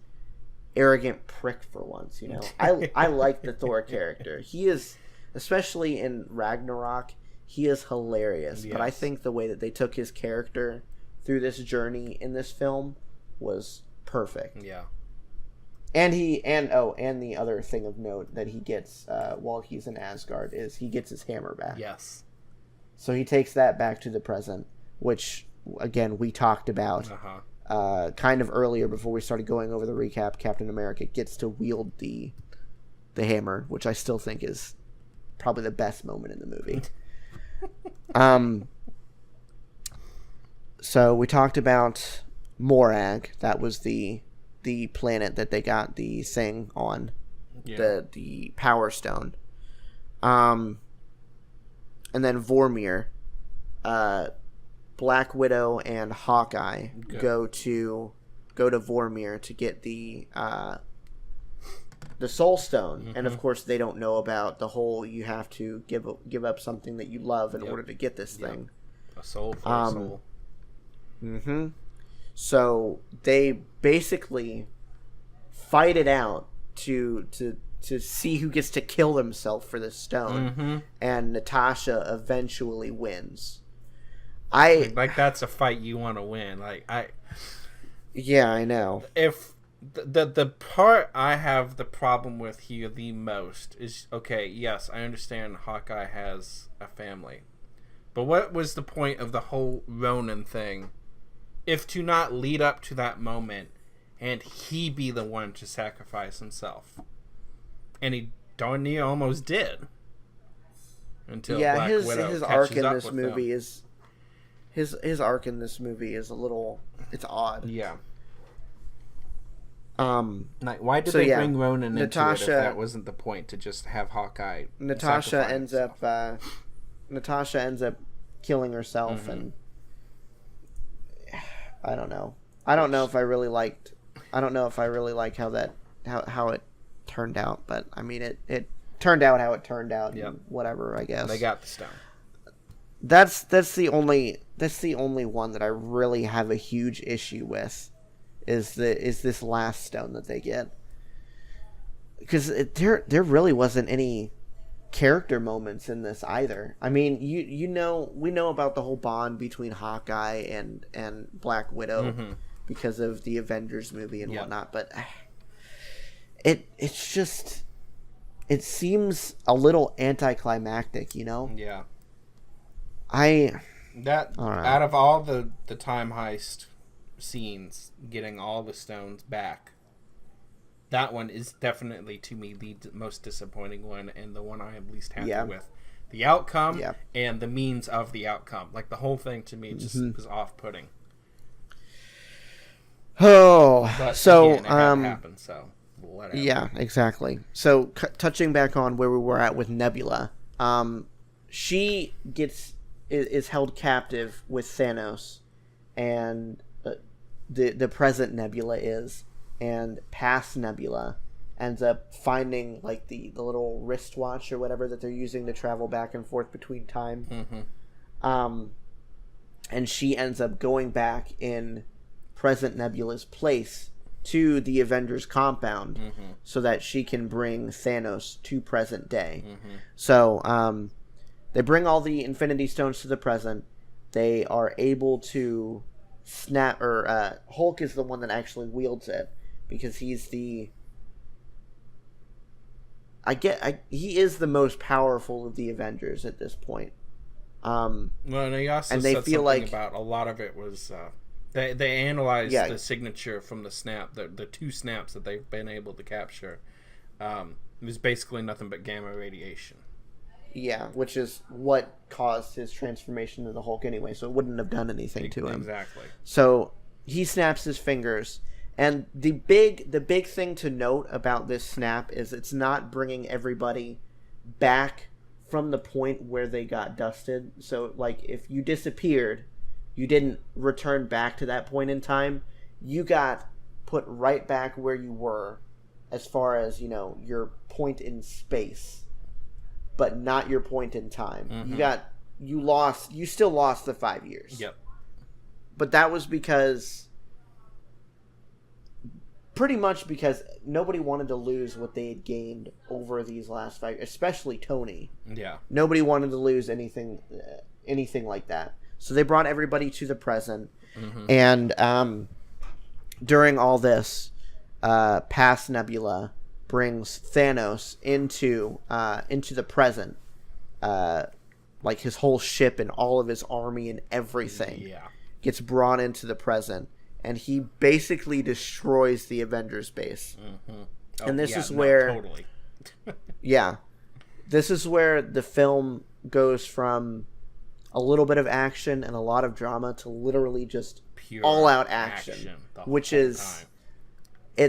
arrogant prick for once. I like the Thor character. He is, especially in Ragnarok, he is hilarious. Yes. But I think the way that they took his character through this journey in this film was perfect. Yeah. And the other thing of note that he gets while he's in Asgard is he gets his hammer back. Yes. So he takes that back to the present, which again we talked about kind of earlier before we started going over the recap. Captain America gets to wield the hammer, which I still think is probably the best moment in the movie. So we talked about Morag. That was the planet that they got the thing on, the Power Stone. And then Vormir, Black Widow and Hawkeye go to Vormir to get the Soul Stone, and of course they don't know about the whole you have to give up something that you love in order to get this thing. A soul for a soul. So they basically fight it out to see who gets to kill himself for the stone, and Natasha eventually wins. That's a fight you want to win. Yeah, I know. If the part I have the problem with here the most is, okay, yes, I understand Hawkeye has a family, but what was the point of the whole Ronin thing if to not lead up to that moment and he be the one to sacrifice himself? And he darn near almost did. Until Black Widow his arc in catches this up with movie him. is his arc in this movie is a little, it's odd. Yeah. Why did they bring Ronin into it if that wasn't the point, to just have Hawkeye? Natasha ends up killing herself, and I don't know. I don't know if I really like how it turned out, but I mean it turned out how it turned out. Yep. Whatever, I guess. They got the stone. That's the only one that I really have a huge issue with, is this last stone that they get, because there really wasn't any character moments in this either. I mean, we know about the whole bond between Hawkeye and Black Widow because of the Avengers movie and whatnot, but it's just, it seems a little anticlimactic, Yeah. I don't know. Out of all the time heist scenes, getting all the stones back, that one is definitely, to me, the most disappointing one, and the one I am least happy with. The outcome and the means of the outcome. Like, the whole thing, to me, just was off-putting. Oh, but so again, it had to happen, so whatever. Yeah, exactly. So touching back on where we were at with Nebula, she is held captive with Thanos, and the present Nebula is, and past Nebula ends up finding like the little wristwatch or whatever that they're using to travel back and forth between time. And she ends up going back in present Nebula's place to the Avengers compound, so that she can bring Thanos to present day. So they bring all the Infinity Stones to the present. They are able to snap, or Hulk is the one that actually wields it, because he's he is the most powerful of the Avengers at this point. Well, and they also and said they feel something like about a lot of it was they analyzed the signature from the snap, the 2 snaps that they've been able to capture. It was basically nothing but gamma radiation. Yeah, which is what caused his transformation into the Hulk anyway, so it wouldn't have done anything to him. Exactly. So he snaps his fingers, and the big thing to note about this snap is it's not bringing everybody back from the point where they got dusted. So, like, if you disappeared, you didn't return back to that point in time, you got put right back where you were as far as, you know, your point in space, but not your point in time. Mm-hmm. You still lost the 5 years. Yep. But that was pretty much because nobody wanted to lose what they had gained over these last 5 years, especially Tony. Yeah. Nobody wanted to lose anything like that. So they brought everybody to the present. Mm-hmm. And during all this, past Nebula brings Thanos into the present, like his whole ship and all of his army and everything gets brought into the present, and he basically destroys the Avengers base. Mm-hmm. And this is where totally. This is where the film goes from a little bit of action and a lot of drama to literally just pure all-out action which is time.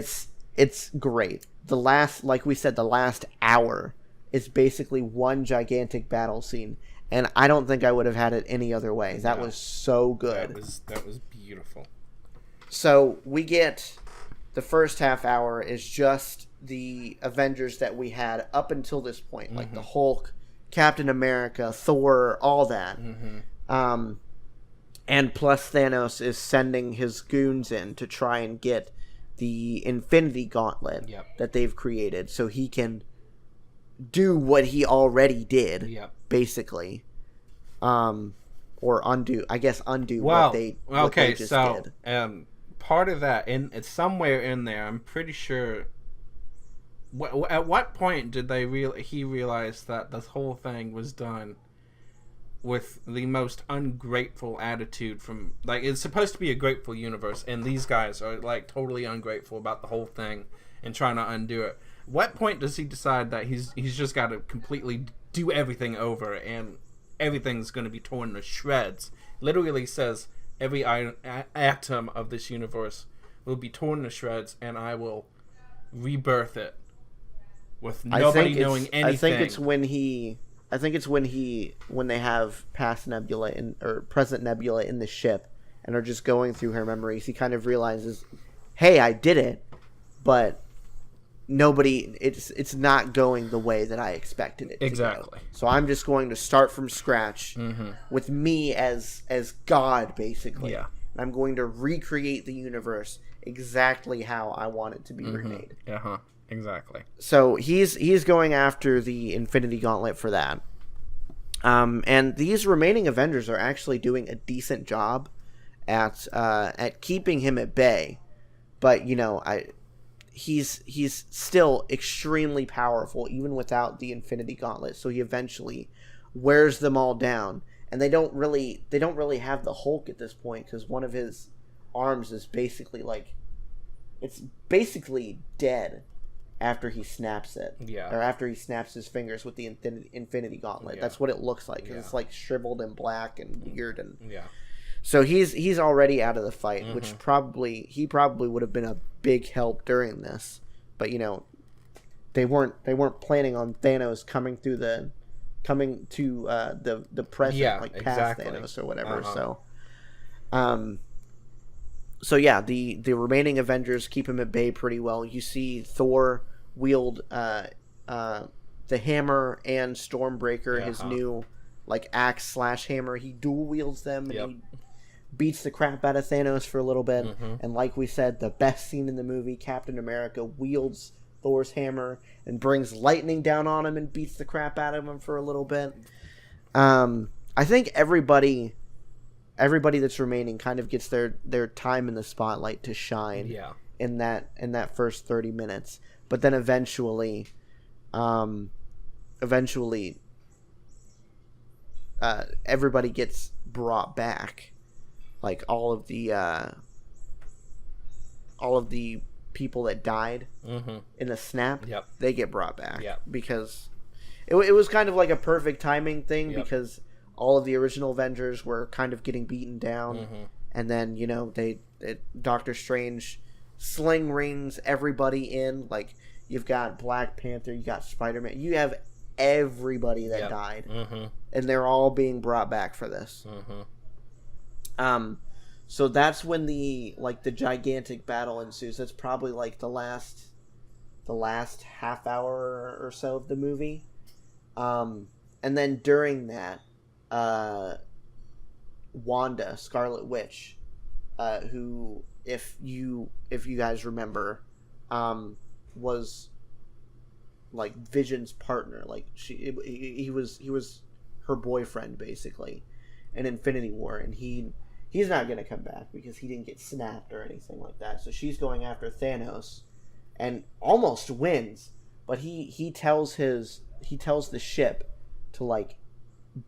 It's great. Like we said, the last hour is basically one gigantic battle scene, and I don't think I would have had it any other way. That was so good. That was beautiful. So we get the first half hour is just the Avengers that we had up until this point, like the Hulk, Captain America, Thor, all that. Mm-hmm. And plus Thanos is sending his goons in to try and get the Infinity Gauntlet that they've created so he can do what he already did, basically. Or undo what they just did. Part of that, and it's somewhere in there, I'm pretty sure. At what point did he realize that this whole thing was done with the most ungrateful attitude from, like, it's supposed to be a grateful universe, and these guys are, like, totally ungrateful about the whole thing and trying to undo it. What point does he decide that he's just got to completely do everything over and everything's going to be torn to shreds? Literally says every atom of this universe will be torn to shreds, and I will rebirth it with nobody knowing anything. I think it's when they have past Nebula or present Nebula in the ship and are just going through her memories. He kind of realizes, hey, I did it, but it's not going the way that I expected it to go. So I'm just going to start from scratch with me as God, basically. Yeah. And I'm going to recreate the universe exactly how I want it to be remade. Exactly. So he's going after the Infinity Gauntlet for that. And these remaining Avengers are actually doing a decent job at keeping him at bay. But, you know, he's still extremely powerful even without the Infinity Gauntlet. So he eventually wears them all down. And they don't really have the Hulk at this point because one of his arms is basically it's basically dead after he snaps it. Yeah. Or after he snaps his fingers with the Infinity Gauntlet. Yeah. That's what it looks like. It's like shriveled and black and weird and so he's already out of the fight, which he probably would have been a big help during this. But, you know, they weren't planning on Thanos coming to the present, past Thanos or whatever. So yeah, the remaining Avengers keep him at bay pretty well. You see Thor wield the hammer and Stormbreaker, his new axe/hammer. He dual wields them and he beats the crap out of Thanos for a little bit. And like we said, the best scene in the movie, Captain America wields Thor's hammer and brings lightning down on him and beats the crap out of him for a little bit. I think everybody that's remaining kind of gets their time in the spotlight to shine in that first 30 minutes. But then eventually everybody gets brought back, like all of the people that died in the snap, they get brought back because it was kind of like a perfect timing thing because all of the original Avengers were kind of getting beaten down, and then Doctor Strange sling rings everybody in. Like, you've got Black Panther, you got Spider-Man, you have everybody that died, and they're all being brought back for this. So that's when the gigantic battle ensues. That's probably like the last half hour or so of the movie. And then during that, Wanda, Scarlet Witch, who, if you guys remember, was like Vision's partner. Like, he was her boyfriend basically in Infinity War, and he's not going to come back because he didn't get snapped or anything like that. So she's going after Thanos and almost wins, but he tells the ship to like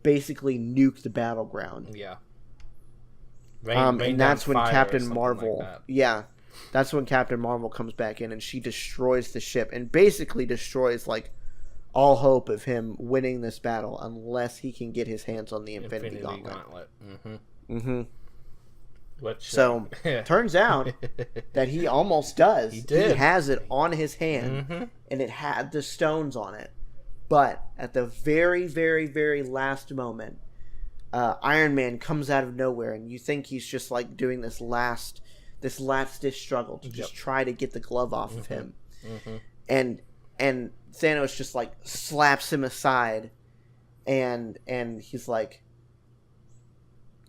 basically nuke the battleground. Yeah. And that's when Captain Marvel, that's when Captain Marvel comes back in, and she destroys the ship and basically destroys like all hope of him winning this battle unless he can get his hands on the Infinity Gauntlet. Turns out that he almost does. He has it on his hand, and it had the stones on it. But at the very, very, very last moment, Iron Man comes out of nowhere, and you think he's just like doing this last ditch struggle to just try to get the glove off of him, and Thanos just like slaps him aside, and he's like,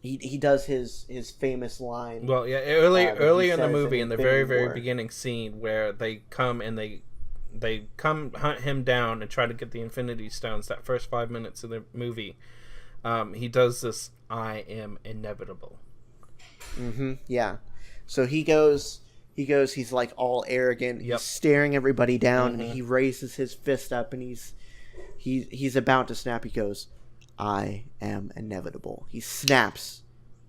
he does his famous line. Well, yeah, early in the movie, in the very, very beginning scene where they come and they come hunt him down and try to get the Infinity Stones. That first 5 minutes of the movie, he does this, "I am inevitable." Yeah. So he goes, he's like all arrogant. He's staring everybody down, and he raises his fist up, and he's about to snap. He goes, "I am inevitable." He snaps,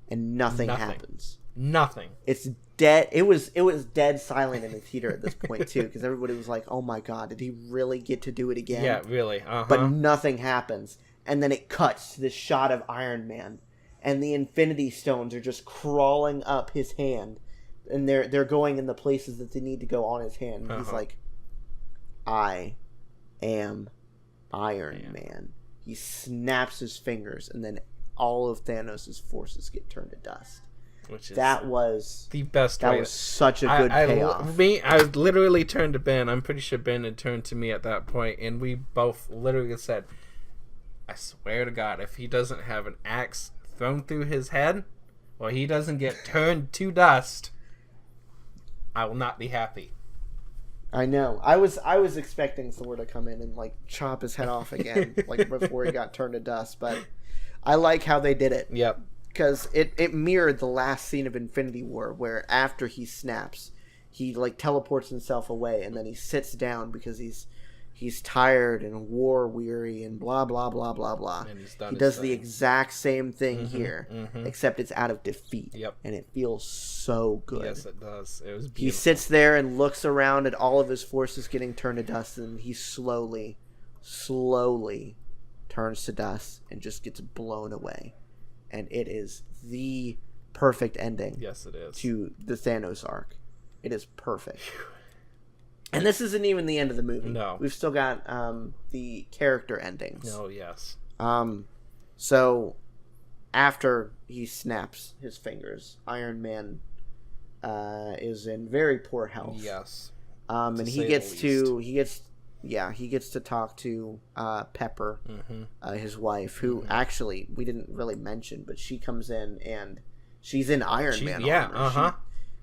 and nothing happens. Nothing. It's dead. It was dead silent in the theater at this point too, because everybody was like, "Oh my god, did he really get to do it again?" Yeah, really. But nothing happens, and then it cuts to this shot of Iron Man, and the Infinity Stones are just crawling up his hand, and they're going in the places that they need to go on his hand. And he's like, "I am Iron Man." He snaps his fingers, and then all of Thanos' forces get turned to dust. That was the best. That was such a good payoff. I literally turned to Ben. I'm pretty sure Ben had turned to me at that point, and we both literally said, "I swear to God, if he doesn't have an axe thrown through his head, or he doesn't get turned to dust, I will not be happy." I know. I was expecting Thor to come in and like chop his head off again, like before he got turned to dust. But I like how they did it. Yep. Because it mirrored the last scene of Infinity War, where after he snaps, he like teleports himself away, and then he sits down because he's tired and war weary and blah blah blah blah blah. And he does the exact same thing here, except it's out of defeat. Yep. And it feels so good. Yes, it does. It was beautiful. He sits there and looks around at all of his forces getting turned to dust, and he slowly turns to dust and just gets blown away. And it is the perfect ending. Yes, it is. To the Thanos arc. It is perfect. And this isn't even the end of the movie. No. We've still got the character endings. Oh, yes. So, after he snaps his fingers, Iron Man is in very poor health. Yes. And he gets to talk to Pepper, his wife, who actually we didn't really mention, but she comes in and she's in Iron Man armor.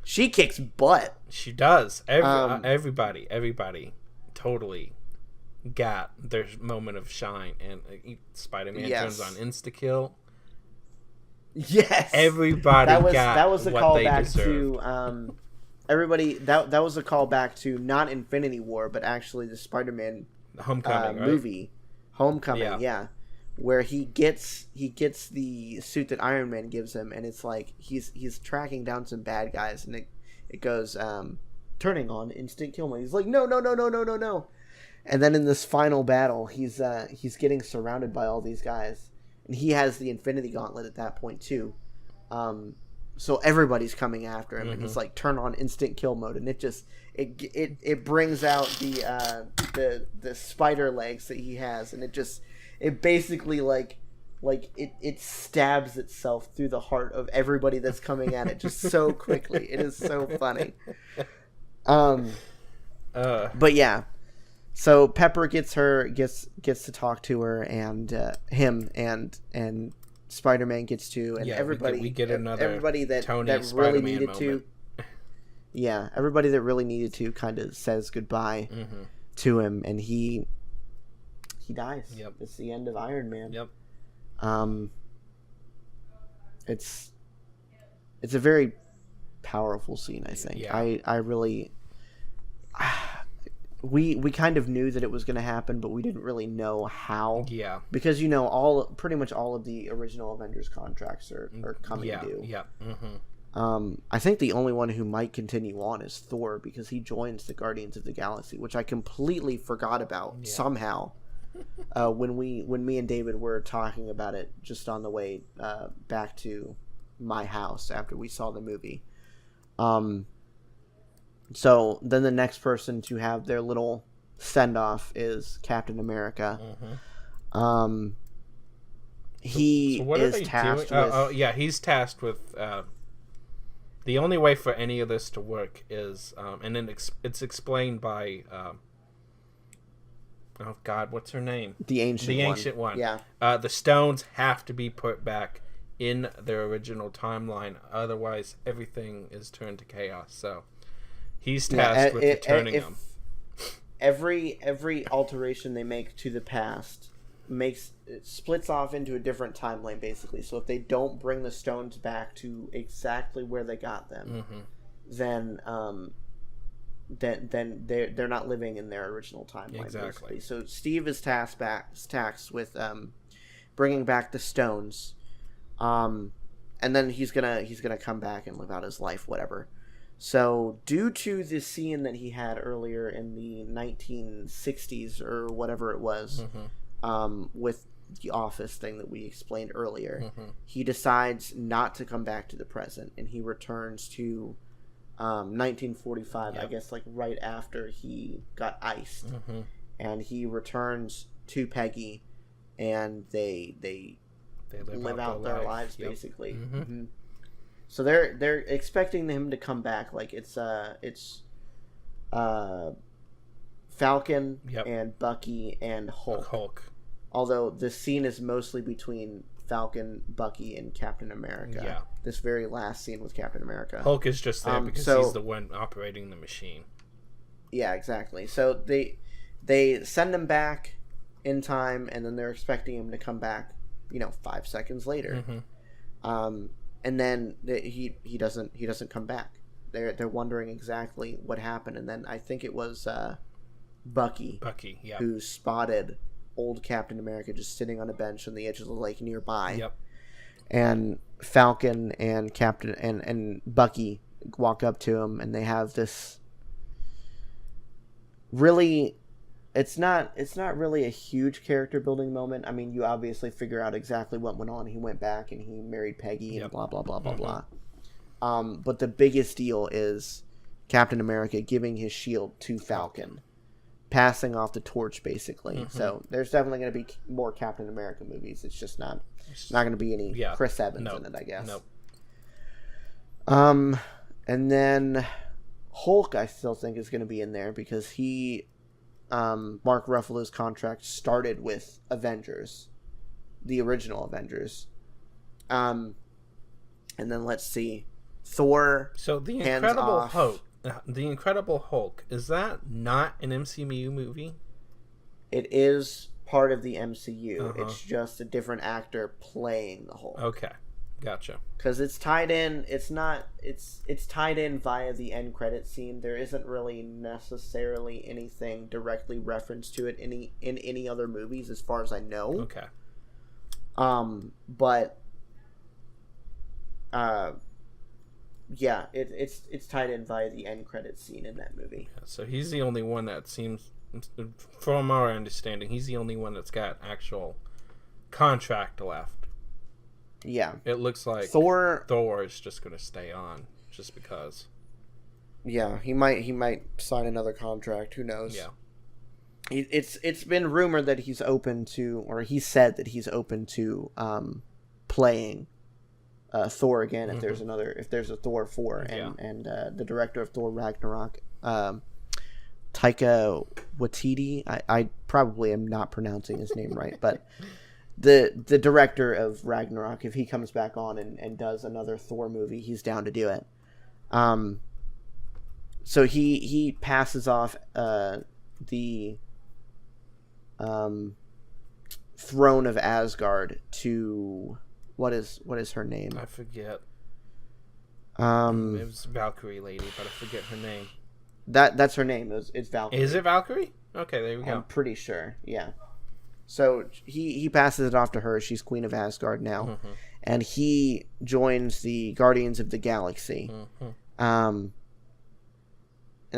She kicks butt. She does. Everybody totally got their moment of shine, and Spider-Man turns on insta-kill. Yes, everybody that was a what callback they to everybody. That was a callback to not Infinity War, but actually the Spider-Man Homecoming movie, Homecoming. Yeah, where he gets the suit that Iron Man gives him, and it's like he's tracking down some bad guys, and it goes turning on instant kill mode. He's like, no, and then in this final battle, he's getting surrounded by all these guys, and he has the Infinity Gauntlet at that point too. So everybody's coming after him, and he's like, turn on instant kill mode, and it brings out the spider legs that he has, and it basically like it stabs itself through the heart of everybody that's coming at it just so quickly. It is so funny. But yeah, so Pepper gets to talk to her, and him and Spider-Man gets to, and everybody we get another everybody that really needed moment. To. Yeah, everybody that really needed to kind of says goodbye to him, and he dies. Yep. It's the end of Iron Man. Yep. It's a very powerful scene, I think. Yeah. I really we kind of knew that it was going to happen, but we didn't really know how. Yeah. Because pretty much all of the original Avengers contracts are coming due. Yeah. I think the only one who might continue on is Thor, because he joins the Guardians of the Galaxy, which I completely forgot about somehow. When me and David were talking about it just on the way back to my house after we saw the movie. So then the next person to have their little send-off is Captain America. He is tasked with... he's tasked with... the only way for any of this to work is... and then it's explained by... oh, God, what's her name? The Ancient One. Yeah. The stones have to be put back in their original timeline. Otherwise, everything is turned to chaos. So... he's tasked with returning them. Every alteration they make to the past splits off into a different timeline, basically. So if they don't bring the stones back to exactly where they got them, then they're not living in their original timeline. Exactly. Basically. So Steve is tasked with bringing back the stones, and then he's gonna come back and live out his life, whatever. So, due to the scene that he had earlier in the 1960s or whatever it was, with the office thing that we explained earlier, he decides not to come back to the present, and he returns to 1945, I guess, like right after he got iced. And he returns to Peggy, and they live out their lives, basically. So they're expecting him to come back. Like it's Falcon and Bucky and Hulk. Although the scene is mostly between Falcon, Bucky, and Captain America. Yeah. This very last scene with Captain America. Hulk is just there because he's the one operating the machine. Yeah, exactly. So they send him back in time, and then they're expecting him to come back, 5 seconds later. And then he doesn't come back. They're wondering exactly what happened, and then I think it was Bucky, who spotted old Captain America just sitting on a bench on the edge of the lake nearby. And Falcon and Captain and Bucky walk up to him, and they have this really... It's not really a huge character building moment. I mean, you obviously figure out exactly what went on. He went back and he married Peggy and blah, blah, blah, blah, blah. But the biggest deal is Captain America giving his shield to Falcon, passing off the torch, basically. So there's definitely going to be more Captain America movies. It's just not going to be any Chris Evans in it, I guess. And then Hulk, I still think, is going to be in there because he... Mark Ruffalo's contract started with Avengers, the original Avengers. And then let's see, Thor. So the Incredible Hulk, is that not an MCU movie? It is part of the MCU. It's just a different actor playing the Hulk. Okay. Gotcha. Because it's tied in. It's tied in via the end credit scene. There isn't really necessarily anything directly referenced to it in any other movies, as far as I know. Okay. But yeah, it's tied in via the end credits scene in that movie. Yeah, so he's the only one that seems, from our understanding, he's the only one that's got actual contract left. Yeah. It looks like Thor is just going to stay on just because. Yeah, he might sign another contract. Who knows? Yeah. It's been rumored that he's open to, or he said that he's open to playing Thor again if there's a Thor 4 and the director of Thor Ragnarok, Taika Waititi. I probably am not pronouncing his name right, but the director of Ragnarok, if he comes back on and does another Thor movie, he's down to do it. So he passes off the throne of Asgard to what is her name? I forget. It was Valkyrie lady, but I forget her name. That's her name. It's Valkyrie. Is it Valkyrie? Okay, there we go. I'm pretty sure. Yeah. So he passes it off to her. She's Queen of Asgard now, and he joins the Guardians of the Galaxy. And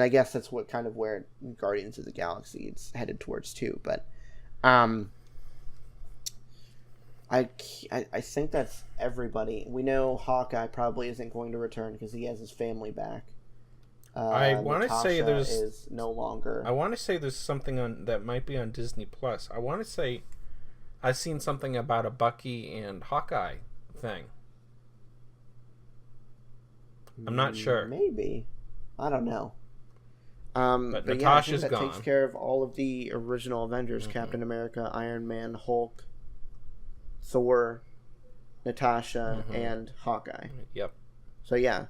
I guess that's what kind of where Guardians of the Galaxy it's headed towards too. But I think that's everybody. We know Hawkeye probably isn't going to return because he has his family back. I want to say is no longer. I want to say there's something on that might be on Disney Plus. I want to say I've seen something about a Bucky and Hawkeye thing. I'm not sure. Maybe. I don't know. But Natasha's Natasha's yeah, I think that gone. takes care of all of the original Avengers: Captain America, Iron Man, Hulk, Thor, Natasha, and Hawkeye. Yep. So yeah,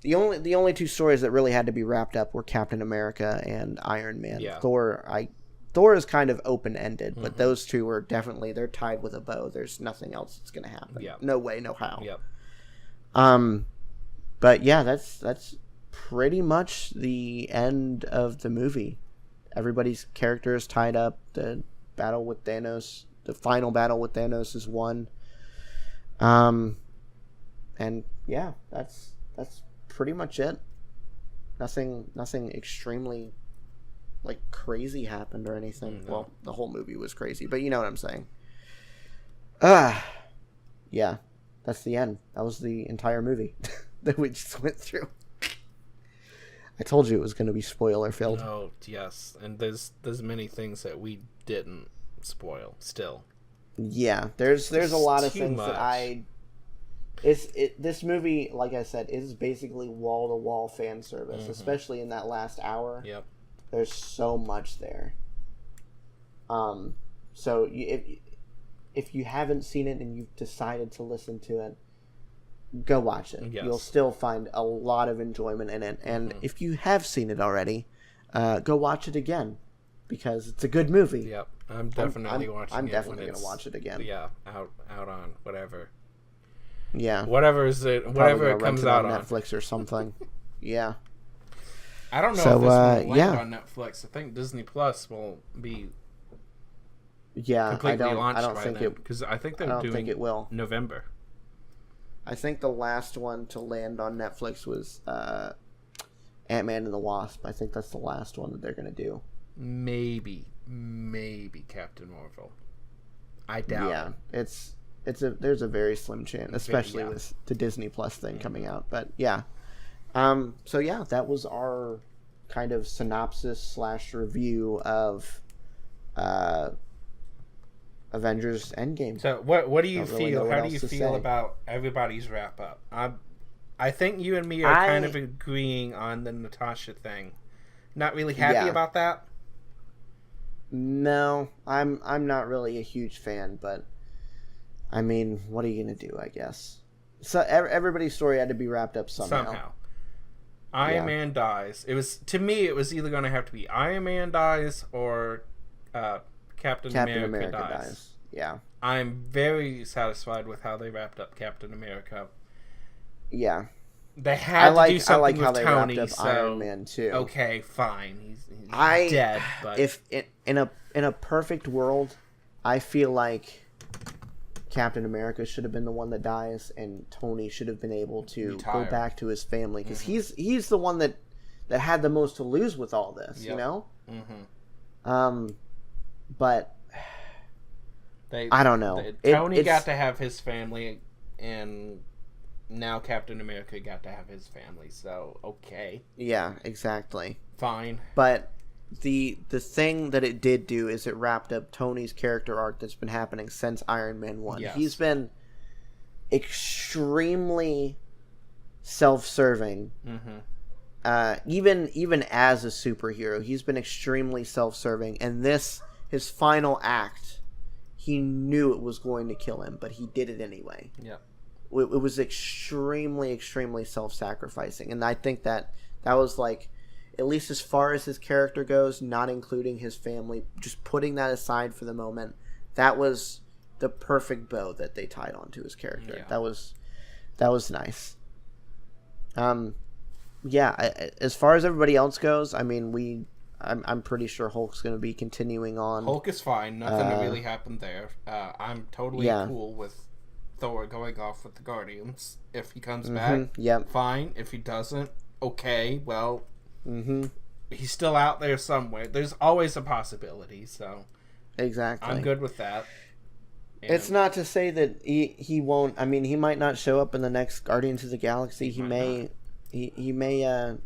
the only two stories that really had to be wrapped up were Captain America and Iron Man. Yeah. Thor is kind of open ended, but those two are definitely they're tied with a bow. There's nothing else that's gonna happen. Yep. No way, no how. Yep. But yeah, that's pretty much the end of the movie. Everybody's character is tied up. The battle with Thanos, the final battle with Thanos is won. And yeah, that's pretty much it. Nothing extremely like crazy happened or anything. No. Well, the whole movie was crazy, but you know what I'm saying. Yeah, that's the end. That was the entire movie that we just went through. I told you it was going to be spoiler filled. Oh yes, and there's many things that we didn't spoil still. Yeah, there's a lot of too things much. that this movie, like I said, is basically wall to wall fan service, especially in that last hour. Yep. There's so much there. So if you haven't seen it and you've decided to listen to it, go watch it. Yes. You'll still find a lot of enjoyment in it. And if you have seen it already, go watch it again because it's a good movie. Yep. I'm definitely watching. I'm it definitely when gonna watch it again. Yeah, out on whatever. Yeah. Whatever it comes out on Netflix or something. Yeah. I don't know So, if this will land yeah. on Netflix. I think Disney Plus will be Yeah, I don't by think then, it because I think they're I don't doing think it will. November. I think the last one to land on Netflix was Ant-Man and the Wasp. I think that's the last one that they're going to do. Maybe Captain Marvel. I doubt. Yeah, there's a very slim chance, especially Yeah. with the Disney Plus thing coming out. But yeah, so yeah, that was our kind of synopsis / review of Avengers Endgame. So what do you Don't really feel? know what How do else you to feel say. about everybody's wrap up? I think you and me are kind of agreeing on the Natasha thing. Not really happy about that. No, I'm not really a huge fan, but I mean, what are you gonna do? I guess. So everybody's story had to be wrapped up somehow. Iron Man dies. It was either going to have to be Iron Man dies or Captain America dies. Yeah. I'm very satisfied with how they wrapped up Captain America. Yeah. They had to do something I like how with they Tony. wrapped up So Iron Man too. okay, fine. He's dead. But if in a perfect world, I feel like Captain America should have been the one that dies, and Tony should have been able to go back to his family, because he's the one that had the most to lose with all this, you know? But I don't know. Tony got to have his family, and now Captain America got to have his family, so okay. Yeah, exactly. Fine. But the thing that it did do is it wrapped up Tony's character arc that's been happening since Iron Man 1. Yes. He's been extremely self-serving. Even as a superhero, he's been extremely self-serving, and his final act, he knew it was going to kill him, but he did it anyway. Yeah. It was extremely, extremely self-sacrificing, and I think that was like, at least as far as his character goes, not including his family, just putting that aside for the moment, that was the perfect bow that they tied onto his character. Yeah. That was nice. As far as everybody else goes, I mean, I'm pretty sure Hulk's going to be continuing on. Hulk is fine. Nothing really happened there. I'm totally cool with Thor going off with the Guardians. If he comes back, fine. If he doesn't, okay. Well, he's still out there somewhere. There's always a possibility, so exactly, I'm good with that. And it's not to say that he won't. I mean, he might not show up in the next Guardians of the Galaxy. He may. He may.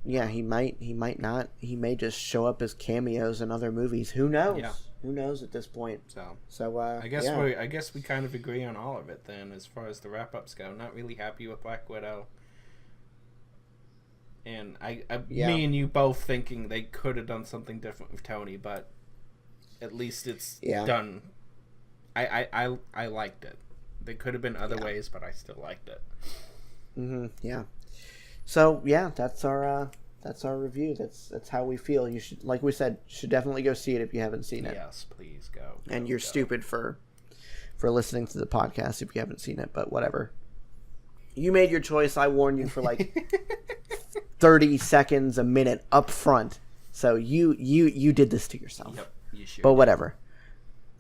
He might not. He may just show up as cameos in other movies. Who knows? Yeah. Who knows at this point? So I guess we kind of agree on all of it then, as far as the wrap ups go. Not really happy with Black Widow. And me and you both thinking they could have done something different with Tony, but at least it's done. I liked it. There could have been other ways, but I still liked it. Yeah. So that's our review. That's how we feel. You should, like we said, definitely go see it if you haven't seen it. Yes, please go. And you're stupid for listening to the podcast if you haven't seen it, but whatever. You made your choice. I warned you for like 30 seconds, a minute up front. So you did this to yourself. Yep, you sure. But whatever.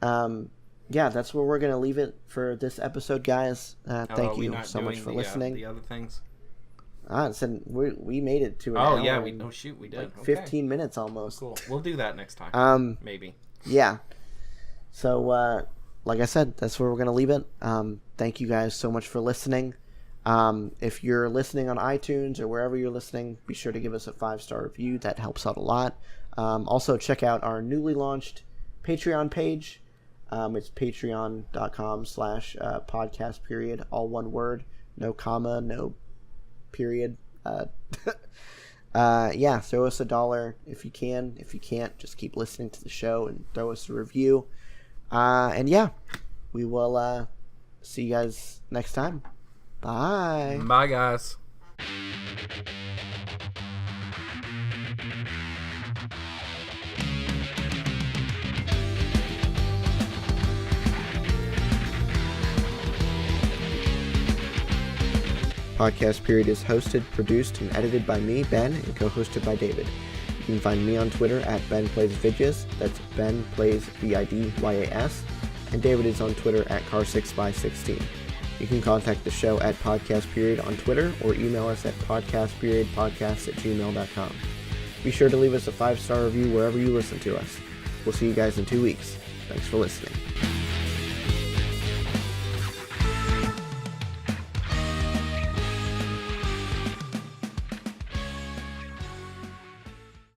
That's where we're gonna leave it for this episode, guys. Thank you so much for listening. The other things. So we made it to an hour. Yeah, we did. Like 15 minutes almost. Cool. We'll do that next time. Maybe. Yeah. So, like I said, that's where we're gonna leave it. Thank you guys so much for listening. If you're listening on iTunes or wherever you're listening, be sure to give us a 5-star review. That helps out a lot. Also, check out our newly launched Patreon page. It's patreon.com/podcastperiod, all one word, no comma, no period. Throw us $1 if you can. If you can't, just keep listening to the show and throw us a review. We will see you guys next time. Bye. Bye, guys. Podcast Period is hosted, produced, and edited by me, Ben, and co-hosted by David. You can find me on Twitter at BenPlaysVidyaS, that's Ben Plays VIDYAS, and David is on Twitter at Car6by16. You can contact the show at Podcast Period on Twitter or email us at podcastperiodpodcast@gmail.com. Be sure to leave us a 5-star review wherever you listen to us. We'll see you guys in 2 weeks. Thanks for listening.